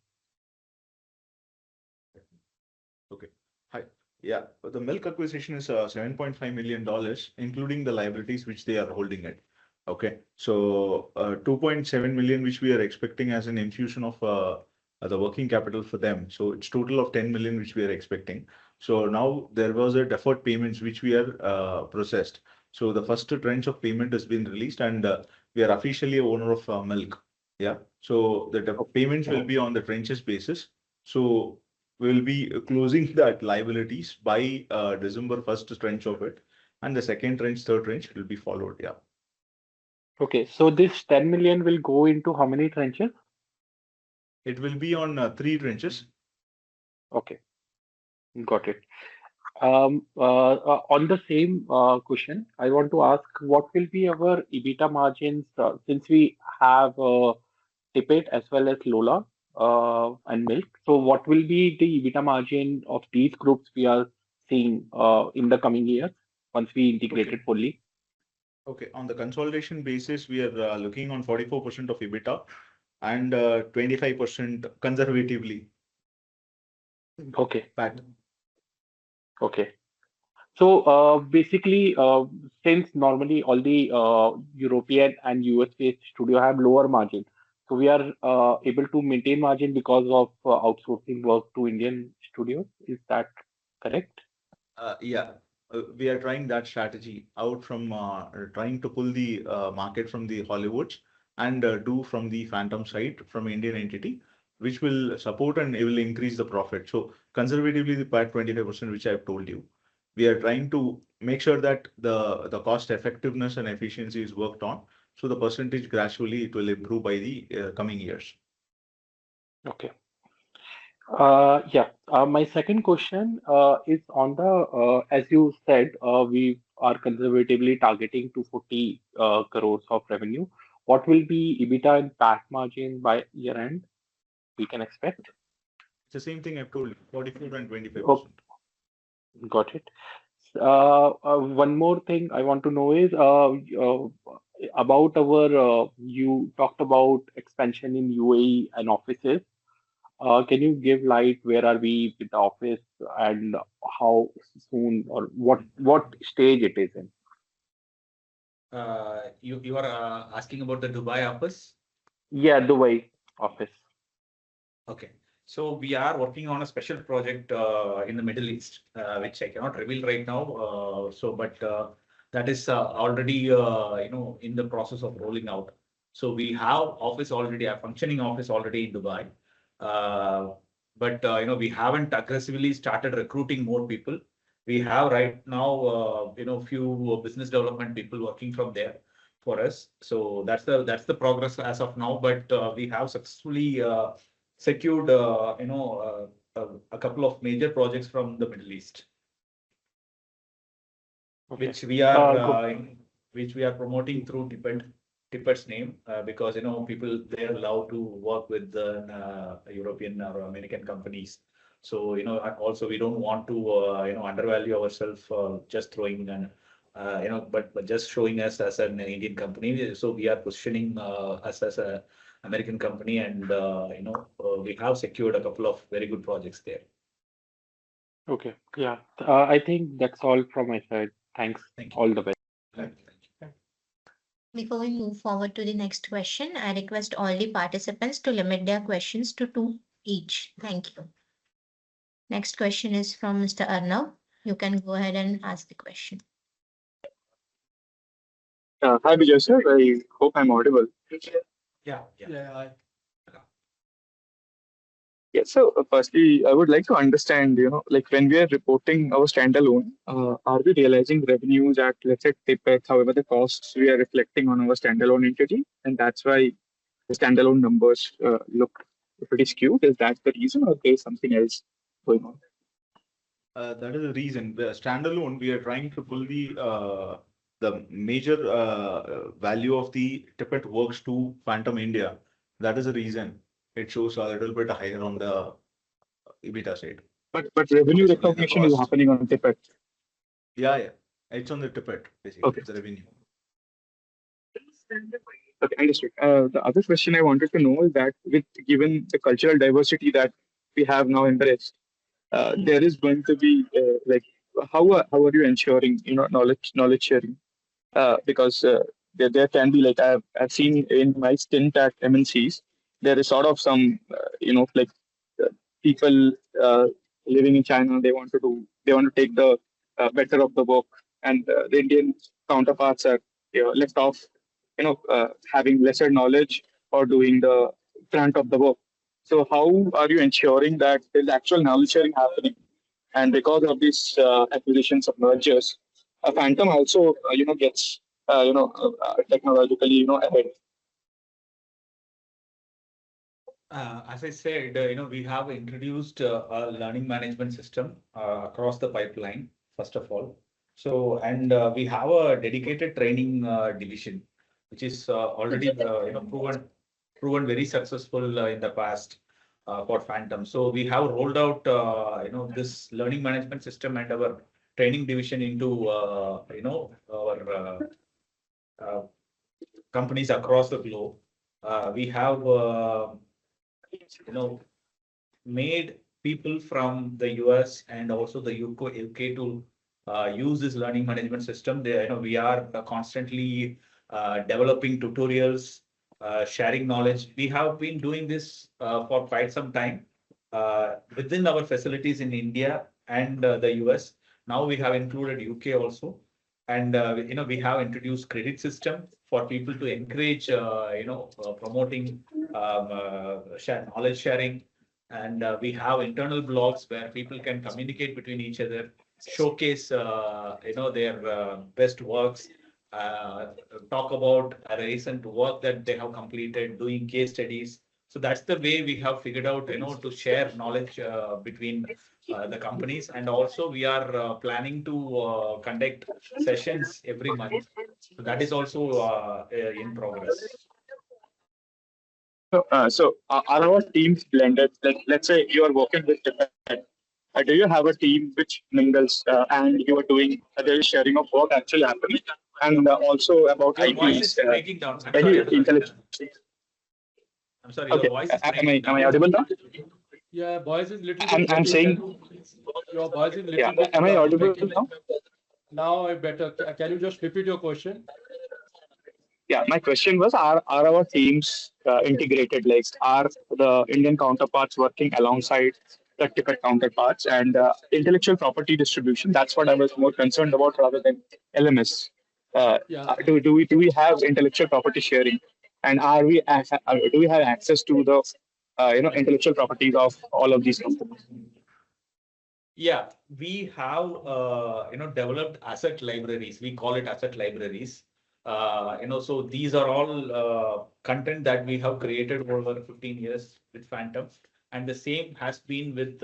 Okay. Hi. Yeah, but the milk acquisition is $7.5 million, including the liabilities which they are holding it. Okay, so 2.7 million which we are expecting as an infusion of the working capital for them. So it's total of 10 million which we are expecting. So now there was a deferred payments which we are processed. So the first tranche of payment has been released, and we are officially a owner of milk. Yeah, so the payments will be on the tranches basis. So we'll be closing that liabilities by December 1st tranche of it, and the second tranche, third tranche will be followed. Yeah. Okay, so this 10 million will go into how many tranches? It will be on 3 tranches. Okay, got it. On the same question, I want to ask, what will be our EBITDA margins since we have Tippett as well as Lola and Milk? So what will be the EBITDA margin of these groups we are seeing in the coming years once we integrate it fully? Okay, on the consolidation basis, we are looking on 44% of EBITDA and 25% conservatively. Okay. Pat. Okay. So basically, since normally all the European and US based studio have lower margin, so we are able to maintain margin because of outsourcing work to Indian studios. Is that correct? Yeah, we are trying that strategy out from trying to pull the market from the Hollywoods and do from the Phantom side from Indian entity, which will support and it will increase the profit. So conservatively, the part 25%, which I have told you. we are trying to make sure that the cost effectiveness and efficiency is worked on. So the percentage gradually it will improve by the coming years. Okay. Yeah. My second question is on the as you said, we are conservatively targeting 240 crores of revenue. What will be EBITDA and PAT margin by year end? We can expect. It's the same thing I've told you, 44 and 25%. Oh, got it. One more thing I want to know is about our. You talked about expansion in UAE and offices. Can you give light where are we with the office and how soon or what stage it is in? You are asking about the Dubai office? Yeah, Dubai office. Okay. So we are working on a special project in the Middle East, which I cannot reveal right now. But that is already in the process of rolling out. So we have office already, a functioning office already in Dubai. But we haven't aggressively started recruiting more people. We have right now few business development people working from there for us. So that's the progress as of now. But we have successfully secured a couple of major projects from the Middle East, Okay. which we are promoting through Tippet's name because people there love to work with the European or American companies. So also we don't want to undervalue ourselves just throwing and but just showing us as an Indian company. So we are positioning us as a American company, and we have secured a couple of very good projects there. Okay. Yeah. I think that's all from my side. Thanks. Thank you. All the best. Thank you. Before we move forward to the next question, I request all the participants to limit their questions to 2 each. Thank you. Next question is from Mr. Arnav. You can go ahead and ask the question. Hi, Vijay sir. I hope I'm audible. Yeah. Yeah, so firstly, I would like to understand, like when we are reporting our standalone, are we realizing revenues at, let's say, Tippet, however, the costs we are reflecting on our standalone entity, and that's why the standalone numbers look pretty skewed? Is that the reason, or there's something else going on? That is the reason. The standalone, we are trying to pull the major value of the Tippet works to Phantom India. That is the reason it shows a little bit higher on the EBITDA side. But revenue recognition is happening on Tippet. Yeah. It's on the Tippet, basically. Okay. It's the revenue. Okay, understood. The other question I wanted to know is that given the cultural diversity that we have now embraced, there is going to be like how are you ensuring knowledge sharing? Because there can be like I've seen in my stint at MNCs, there is sort of some people living in China, they want to take the better of the work, and the Indian counterparts are left off having lesser knowledge or doing the front of the work. So how are you ensuring that there's actual knowledge sharing happening? And because of these acquisitions of mergers, Phantom also gets technologically ahead. As I said, we have introduced a learning management system across the pipeline, first of all. So, and we have a dedicated training division, which is already proven very successful in the past for Phantom. So we have rolled out this learning management system and our training division into our companies across the globe. We have made people from the US and also the UK to use this learning management system. We are constantly developing tutorials, sharing knowledge. We have been doing this for quite some time within our facilities in India and the US. Now we have included UK also. And we have introduced credit system for people to encourage promoting knowledge sharing, and we have internal blogs where people can communicate between each other showcase, their best works, talk about a recent work that they have completed, doing case studies. So that's the way we have figured out, to share knowledge between the companies. And also we are planning to conduct sessions every month. So that is also in progress. Are our teams blended? Like, let's say you are working with different. Do you have a team which mingles and you are doing there is sharing of work actually happening, and also about Your voice IPs? is breaking down. Any intelligence? I'm sorry, your Okay, voice is am breaking I down. audible now? Yeah, voice is little I'm bit better. saying. Your voice is Yeah, little bit am I audible breaking. now? Now better. Can you just repeat your question? Yeah, my question was: Are our teams integrated? Like, are the Indian counterparts working alongside the Tibet counterparts and intellectual property distribution? That's what I was more concerned about rather than LMS. Yeah. Do we have intellectual property sharing, and do we have access to the intellectual properties of all of these companies? Yeah, we have developed asset libraries. We call it asset libraries. So these are all content that we have created over 15 years with Phantom, and the same has been with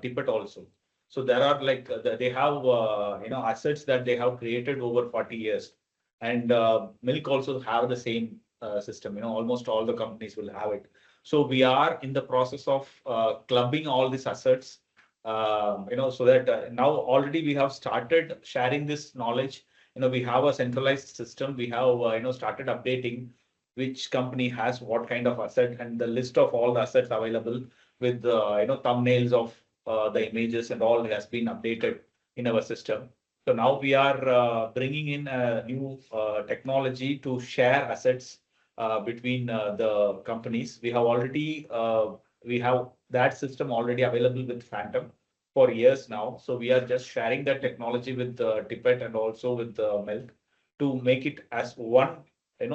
Tippet also. So there are they have assets that they have created over 40 years, and Milk also have the same system. Almost all the companies will have it. So we are in the process of clubbing all these assets, so that now already we have started sharing this knowledge. We have a centralized system. We have, started updating which company has what kind of asset, and the list of all the assets available with, thumbnails of the images and all has been updated in our system. So now we are bringing in a new technology to share assets between the companies. We have that system already available with Phantom for years now. So we are just sharing that technology with the Tippet and also with the Milk to make it as one,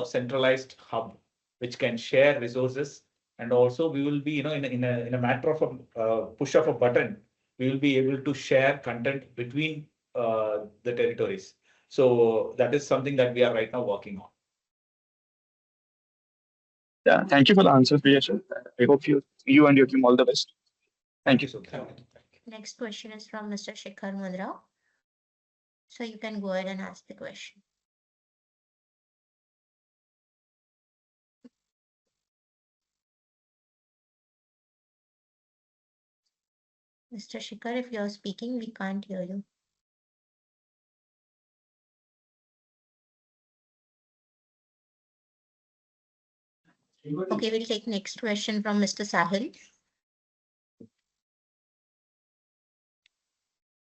centralized hub which can share resources. And also we will be, in a matter of a push of a button, we will be able to share content between the territories. So that is something that we are right now working on. Yeah, thank you for the answer, Priyesh. I hope you and your team all the best. Thank you. So Next question is from Mr. Shikhar Mundra. So you can go ahead and ask the question. Mr. Shikhar, if you're speaking, we can't hear you. Okay, we'll take next question from Mr. Sahil.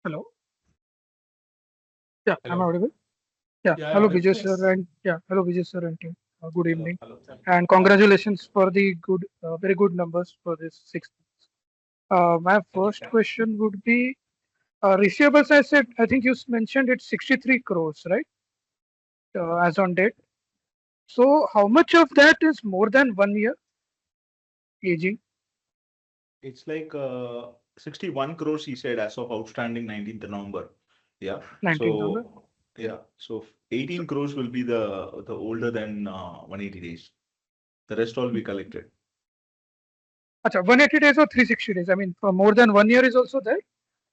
Hello. Yeah, Hello. am I audible? Yeah. Yeah, Hello, audible. Vijay sir, and hello, Vijay sir and team. Good evening, hello. and congratulations for the good, very good numbers for this 6 months. My first question would be receivables. I think you mentioned it's 63 crores, right? As on date. So how much of that is more than 1 year aging? It's like 61 crores, he said, as of outstanding 19th November. Yeah. 19th November. Yeah. So 18 crores will be the older than 180 days. The rest all we collected. Acha, 180 days or 360 days? I mean, for more than 1 year is also there?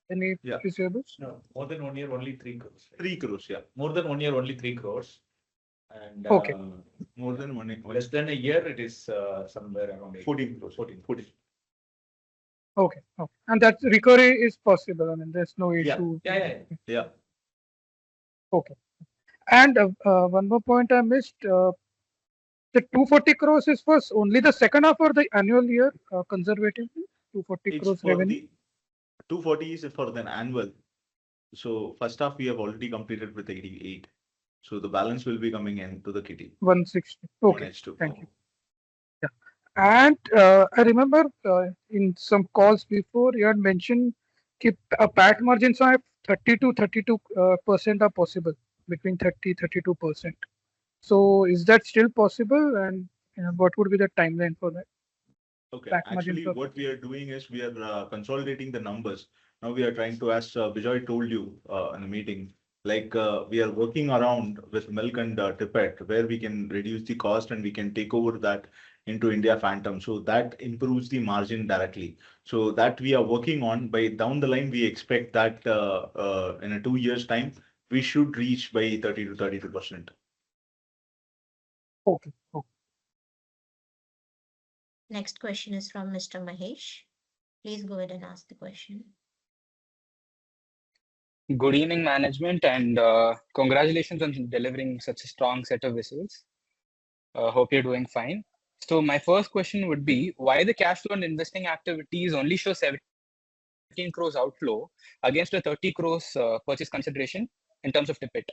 Any receivables? No, more than 1 year, only 3 crores. 3 crores, yeah. More than 1 year, only 3 crores. And Okay. More than 1 year. Less than a year, it is somewhere around 14 crores. 14. Okay. And that recovery is possible. I mean, there's no issue. Yeah. Okay. And one more point I missed. The 240 crores is for only the second half or the annual year conservatively? 240 crores revenue? 240 is for the annual. So first half we have already completed with 88. So the balance will be coming in to the kitty. 160. Okay. H2. Thank you. Yeah. And I remember in some calls before you had mentioned PAT margins are 30 to 32% are possible, between 30-32%. So is that still possible, and what would be the timeline for that? Okay, PAT actually margin what we are doing is we are consolidating the numbers. now we are trying to, as Vijay told you in the meeting, like we are working around with milk and tippet, where we can reduce the cost and we can take over that into India Phantom. So that improves the margin directly. So that we are working on. By down the line, we expect that in a 2 years time, we should reach by 30 to 32%. Okay. Next question is from Mr. Mahesh. Please go ahead and ask the question. Good evening, management, and congratulations on delivering such a strong set of results. Hope you're doing fine. So my first question would be, why the cash flow and investing activities only show 17 crores outflow against a 30 crores purchase consideration in terms of tippet?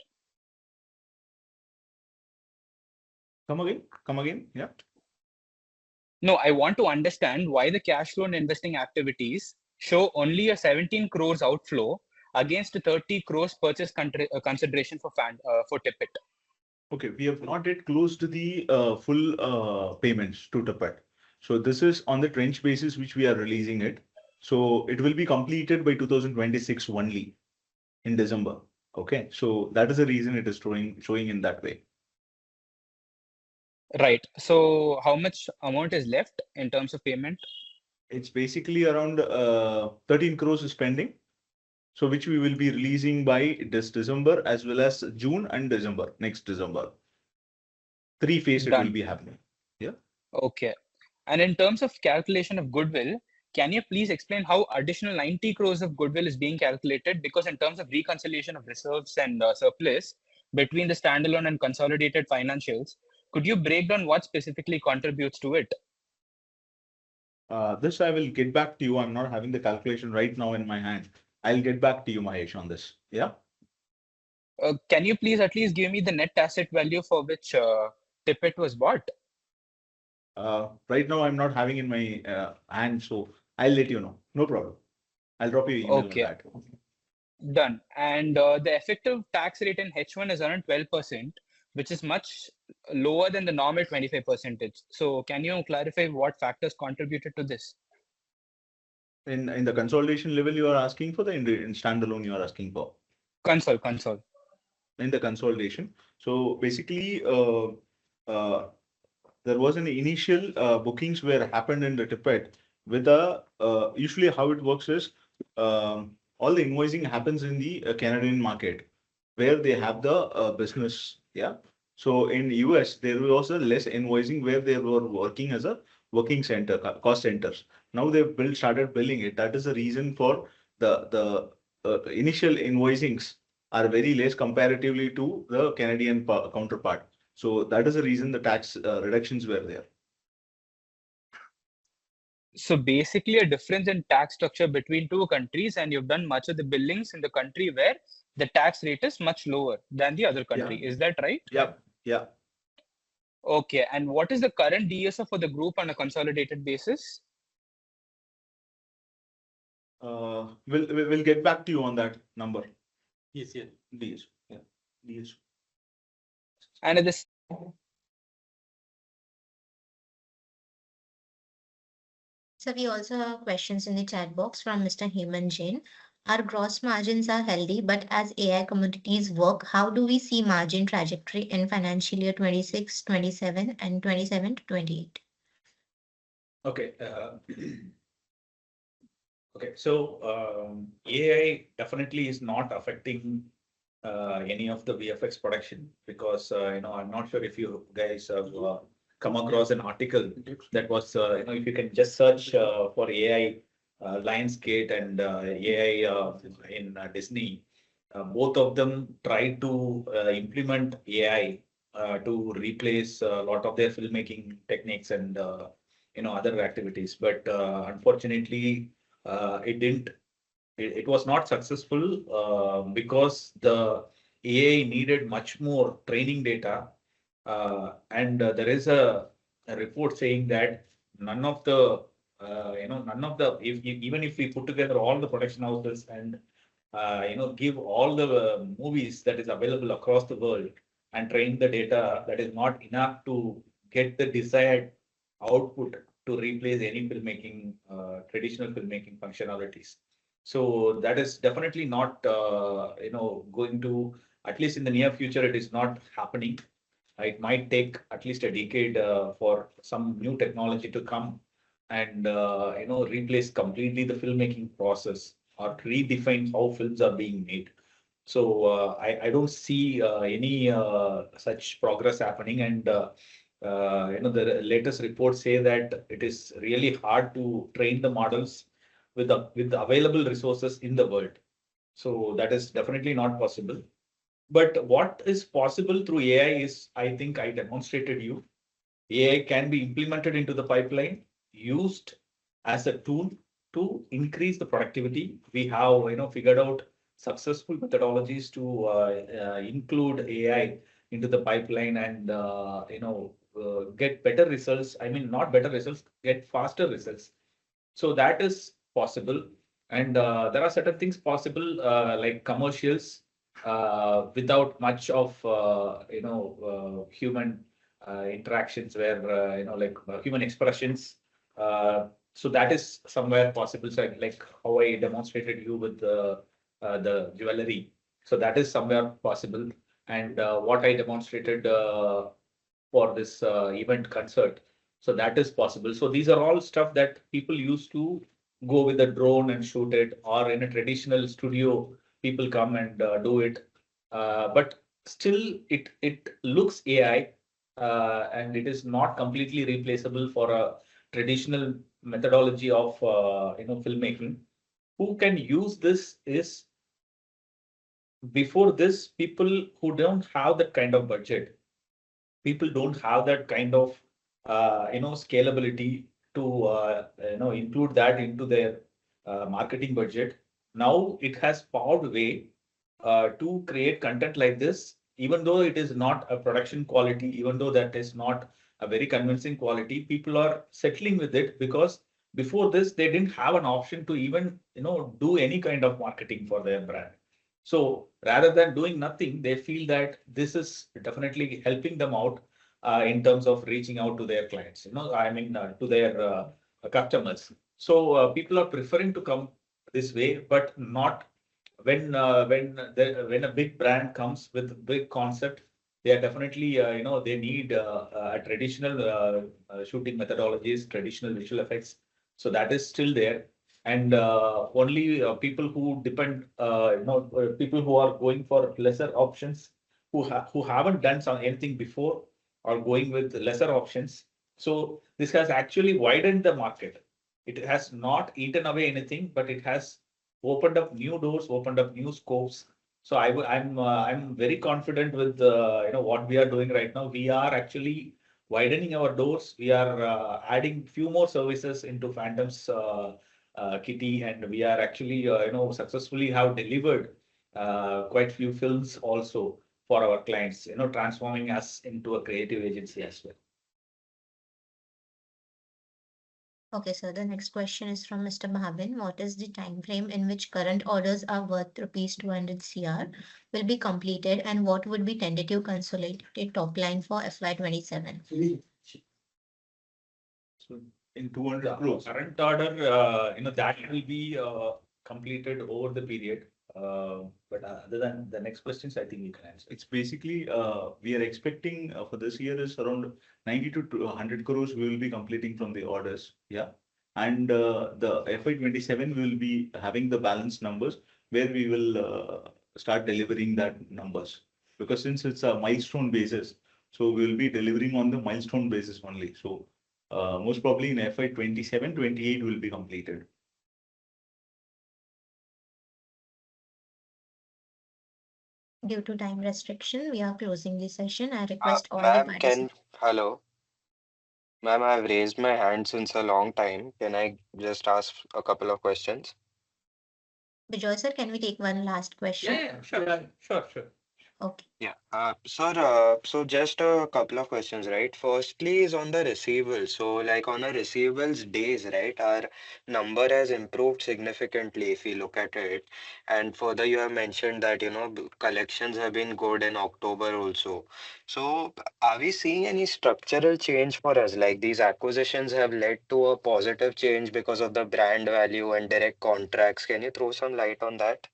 Come again, yeah. No, I want to understand why the cash flow and investing activities show only a 17 crores outflow against a 30 crores purchase consideration for tippet. Okay, we have not yet closed the full payments to tippet. So this is on the trench basis which we are releasing it. So it will be completed by 2026 only in December. Okay, so that is the reason it is showing in that way. Right. So how much amount is left in terms of payment? It's basically around 13 crores is pending. So which we will be releasing by this December as well as June and December, next December. 3 phases it will be happening. Yeah. Okay. And in terms of calculation of goodwill, can you please explain how additional 90 crores of goodwill is being calculated? Because in terms of reconciliation of reserves and surplus between the standalone and consolidated financials, could you break down what specifically contributes to it? This I will get back to you. I'm not having the calculation right now in my hand. I'll get back to you, Mahesh, on this. Yeah. Can you please at least give me the net asset value for which tippet was bought? Right now, I'm not having in my hand, so I'll let you know. No problem. I'll drop you email on that. Done. And the effective tax rate in H1 is around 12%, which is much lower than the normal 25%. So can you clarify what factors contributed to this? In the consolidation level, you are asking for, in standalone, you are asking for? Console. In the consolidation. So basically, there was an initial bookings were happened in the tippet with usually how it works is all the invoicing happens in the Canadian market where they have the business. Yeah. So in US, there was a less invoicing where they were working as a working center, cost centers. Now they've started billing it. That is the reason for the initial invoicings are very less comparatively to the Canadian counterpart. So that is the reason the tax reductions were there. So basically a difference in tax structure between two countries, and you've done much of the billings in the country where the tax rate is much lower than the other country. Yeah. Is that right? Yeah. Okay. And what is the current DSO for the group on a consolidated basis? We'll get back to you on that number. Yes. DSO. Yeah. DSO. And at this. So we also have questions in the chat box from Mr. Heman Jain. Our gross margins are healthy, but as AI commodities work, how do we see margin trajectory in financial year 26, 27, and 27 to 28? Okay. Okay. So AI definitely is not affecting any of the VFX production because I'm not sure if you guys have come across an article that was if you can just search for AI Lionsgate and AI in Disney, both of them try to implement AI to replace a lot of their filmmaking techniques and other activities. But unfortunately, it didn't. It was not successful because the AI needed much more training data, and there is a report saying that none of the even if we put together all the production houses and give all the movies that is available across the world and train the data, that is not enough to get the desired output to replace any filmmaking traditional filmmaking functionalities. So that is definitely not, going to, at least in the near future, it is not happening. It might take at least a decade for some new technology to come and, replace completely the filmmaking process or redefine how films are being made. So I don't see any such progress happening. And, the latest reports say that it is really hard to train the models with the available resources in the world. So that is definitely not possible. But what is possible through AI is, I think I demonstrated you, AI can be implemented into the pipeline, used as a tool to increase the productivity. We have, figured out successful methodologies to include AI into the pipeline and, get better results. I mean, not better results, get faster results. So that is possible. And there are certain things possible, like commercials, without much of, human interactions where, like human expressions. So that is somewhere possible. So like how I demonstrated you with the jewelry. So that is somewhere possible. And what I demonstrated for this event concert. So that is possible. So these are all stuff that people used to go with a drone and shoot it, or in a traditional studio, people come and do it. But still, it looks AI, and it is not completely replaceable for a traditional methodology of filmmaking. Who can use this is, before this, people who don't have that kind of budget, people don't have that kind of scalability to include that into their marketing budget. Now it has paved way to create content like this, even though it is not a production quality, even though that is not a very convincing quality, people are settling with it because before this they didn't have an option to even do any kind of marketing for their brand. So rather than doing nothing, they feel that this is definitely helping them out in terms of reaching out to their clients, to their customers. So people are preferring to come this way, but not when a big brand comes with a big concept. They are definitely, they need a traditional shooting methodologies, traditional visual effects. So that is still there. And only people who depend, people who are going for lesser options, who haven't done anything before, are going with lesser options. So this has actually widened the market. It has not eaten away anything, but it has opened up new doors, opened up new scopes. So I'm very confident with what we are doing right now. We are actually widening our doors. We are adding few more services into Phantom's kitty, and we are actually successfully have delivered quite few films also for our clients, transforming us into a creative agency as well. Okay, so the next question is from Mr. Bhavin. What is the time frame in which current orders are worth rupees 200 crore will be completed, and what would be tentative consolidated top line for FY27? So in 200 crores, current order, that will be completed over the period. But other than the next questions, I think you can answer. It's basically, we are expecting for this year is around 90 to 100 crores we will be completing from the orders. Yeah. And the FY27 will be having the balance numbers where we will start delivering that numbers. Because since it's a milestone basis, so we'll be delivering on the milestone basis only. So most probably in FY27, 28 will be completed. Due to time restriction, we are closing the session. I request all the Ma'am, participants. hello. Ma'am, I've raised my hand since a long time. Can I just ask a couple of questions? Bijoy sir, can we take one last question? Yeah, sure. Okay. Yeah. Sir, so just a couple of questions, right? Firstly is on the receivables. So like on a receivables days, right, our number has improved significantly if you look at it. And further, you have mentioned that, collections have been good in October also. So are we seeing any structural change for us? Like these acquisitions have led to a positive change because of the brand value and direct contracts. Can you throw some light on that?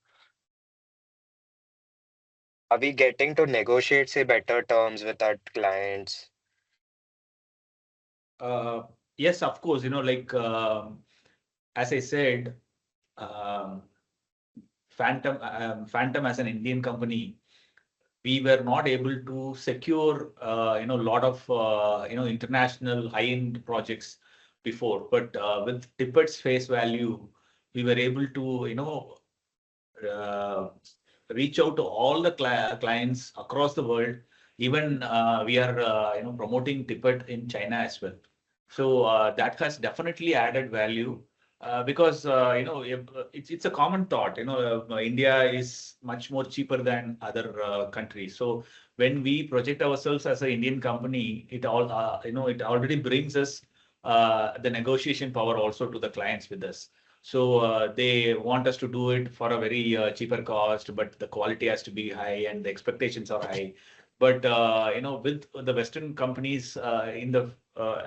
Are we getting to negotiate, say, better terms with our clients? Uh, yes, of course, like as I said, um, Phantom as an Indian company, we were not able to secure, a lot of, international high-end projects before. But with Tippet's face value, we were able to, uh, reach out to all the clients across the world. Even we are, promoting Tippet in China as well. So that has definitely added value. Because it's a common thought, India is much more cheaper than other countries. So when we project ourselves as an Indian company, it already brings us the negotiation power also to the clients with us. So they want us to do it for a very cheaper cost, but the quality has to be high and the expectations are high. But with the Western companies in the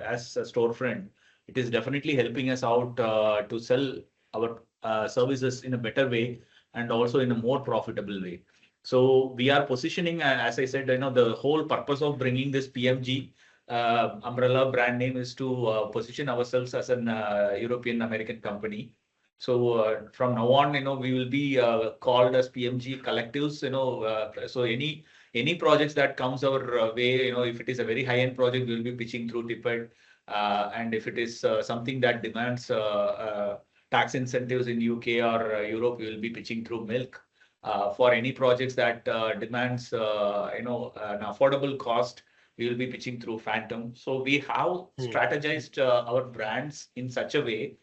as a storefront, it is definitely helping us out to sell our services in a better way and also in a more profitable way. So we are positioning, as I said, the whole purpose of bringing this PMG umbrella brand name is to position ourselves as an European American company. So from now on, we will be called as PMG collectives. So any projects that comes our way, if it is a very high-end project, we will be pitching through Tippet. And if it is something that demands tax incentives in UK or Europe, we will be pitching through Milk. For any projects that demands an affordable cost, we will be pitching through Phantom. So we have strategized our brands in such a way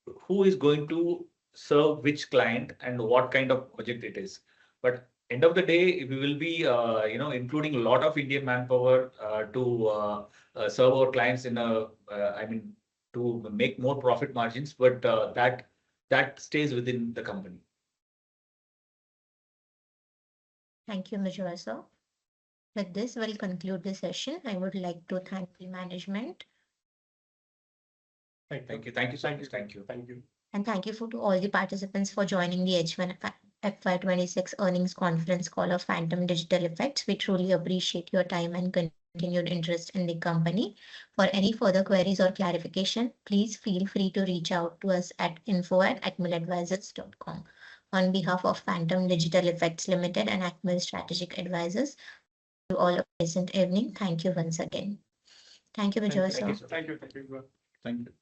who is going to serve which client and what kind of project it is. But end of the day, we will be, including a lot of Indian manpower to serve our clients to make more profit margins, but that stays within the company. Thank you, Mr. Sir. With this, we'll conclude the session. I would like to thank the management. Thank you. Thank you so much. Thank you. Thank you. And thank you to all the participants for joining the H1 FY26 earnings conference call of Phantom Digital Effects. We truly appreciate your time and continued interest in the company. For any further queries or clarification, please feel free to reach out to us at info@akmiladvisors.com. On behalf of Phantom Digital Effects Limited and AKMIL Strategic Advisors, you all a pleasant evening. Thank you once again. Thank you, Vijay. Thank you. Thank you. Thank you.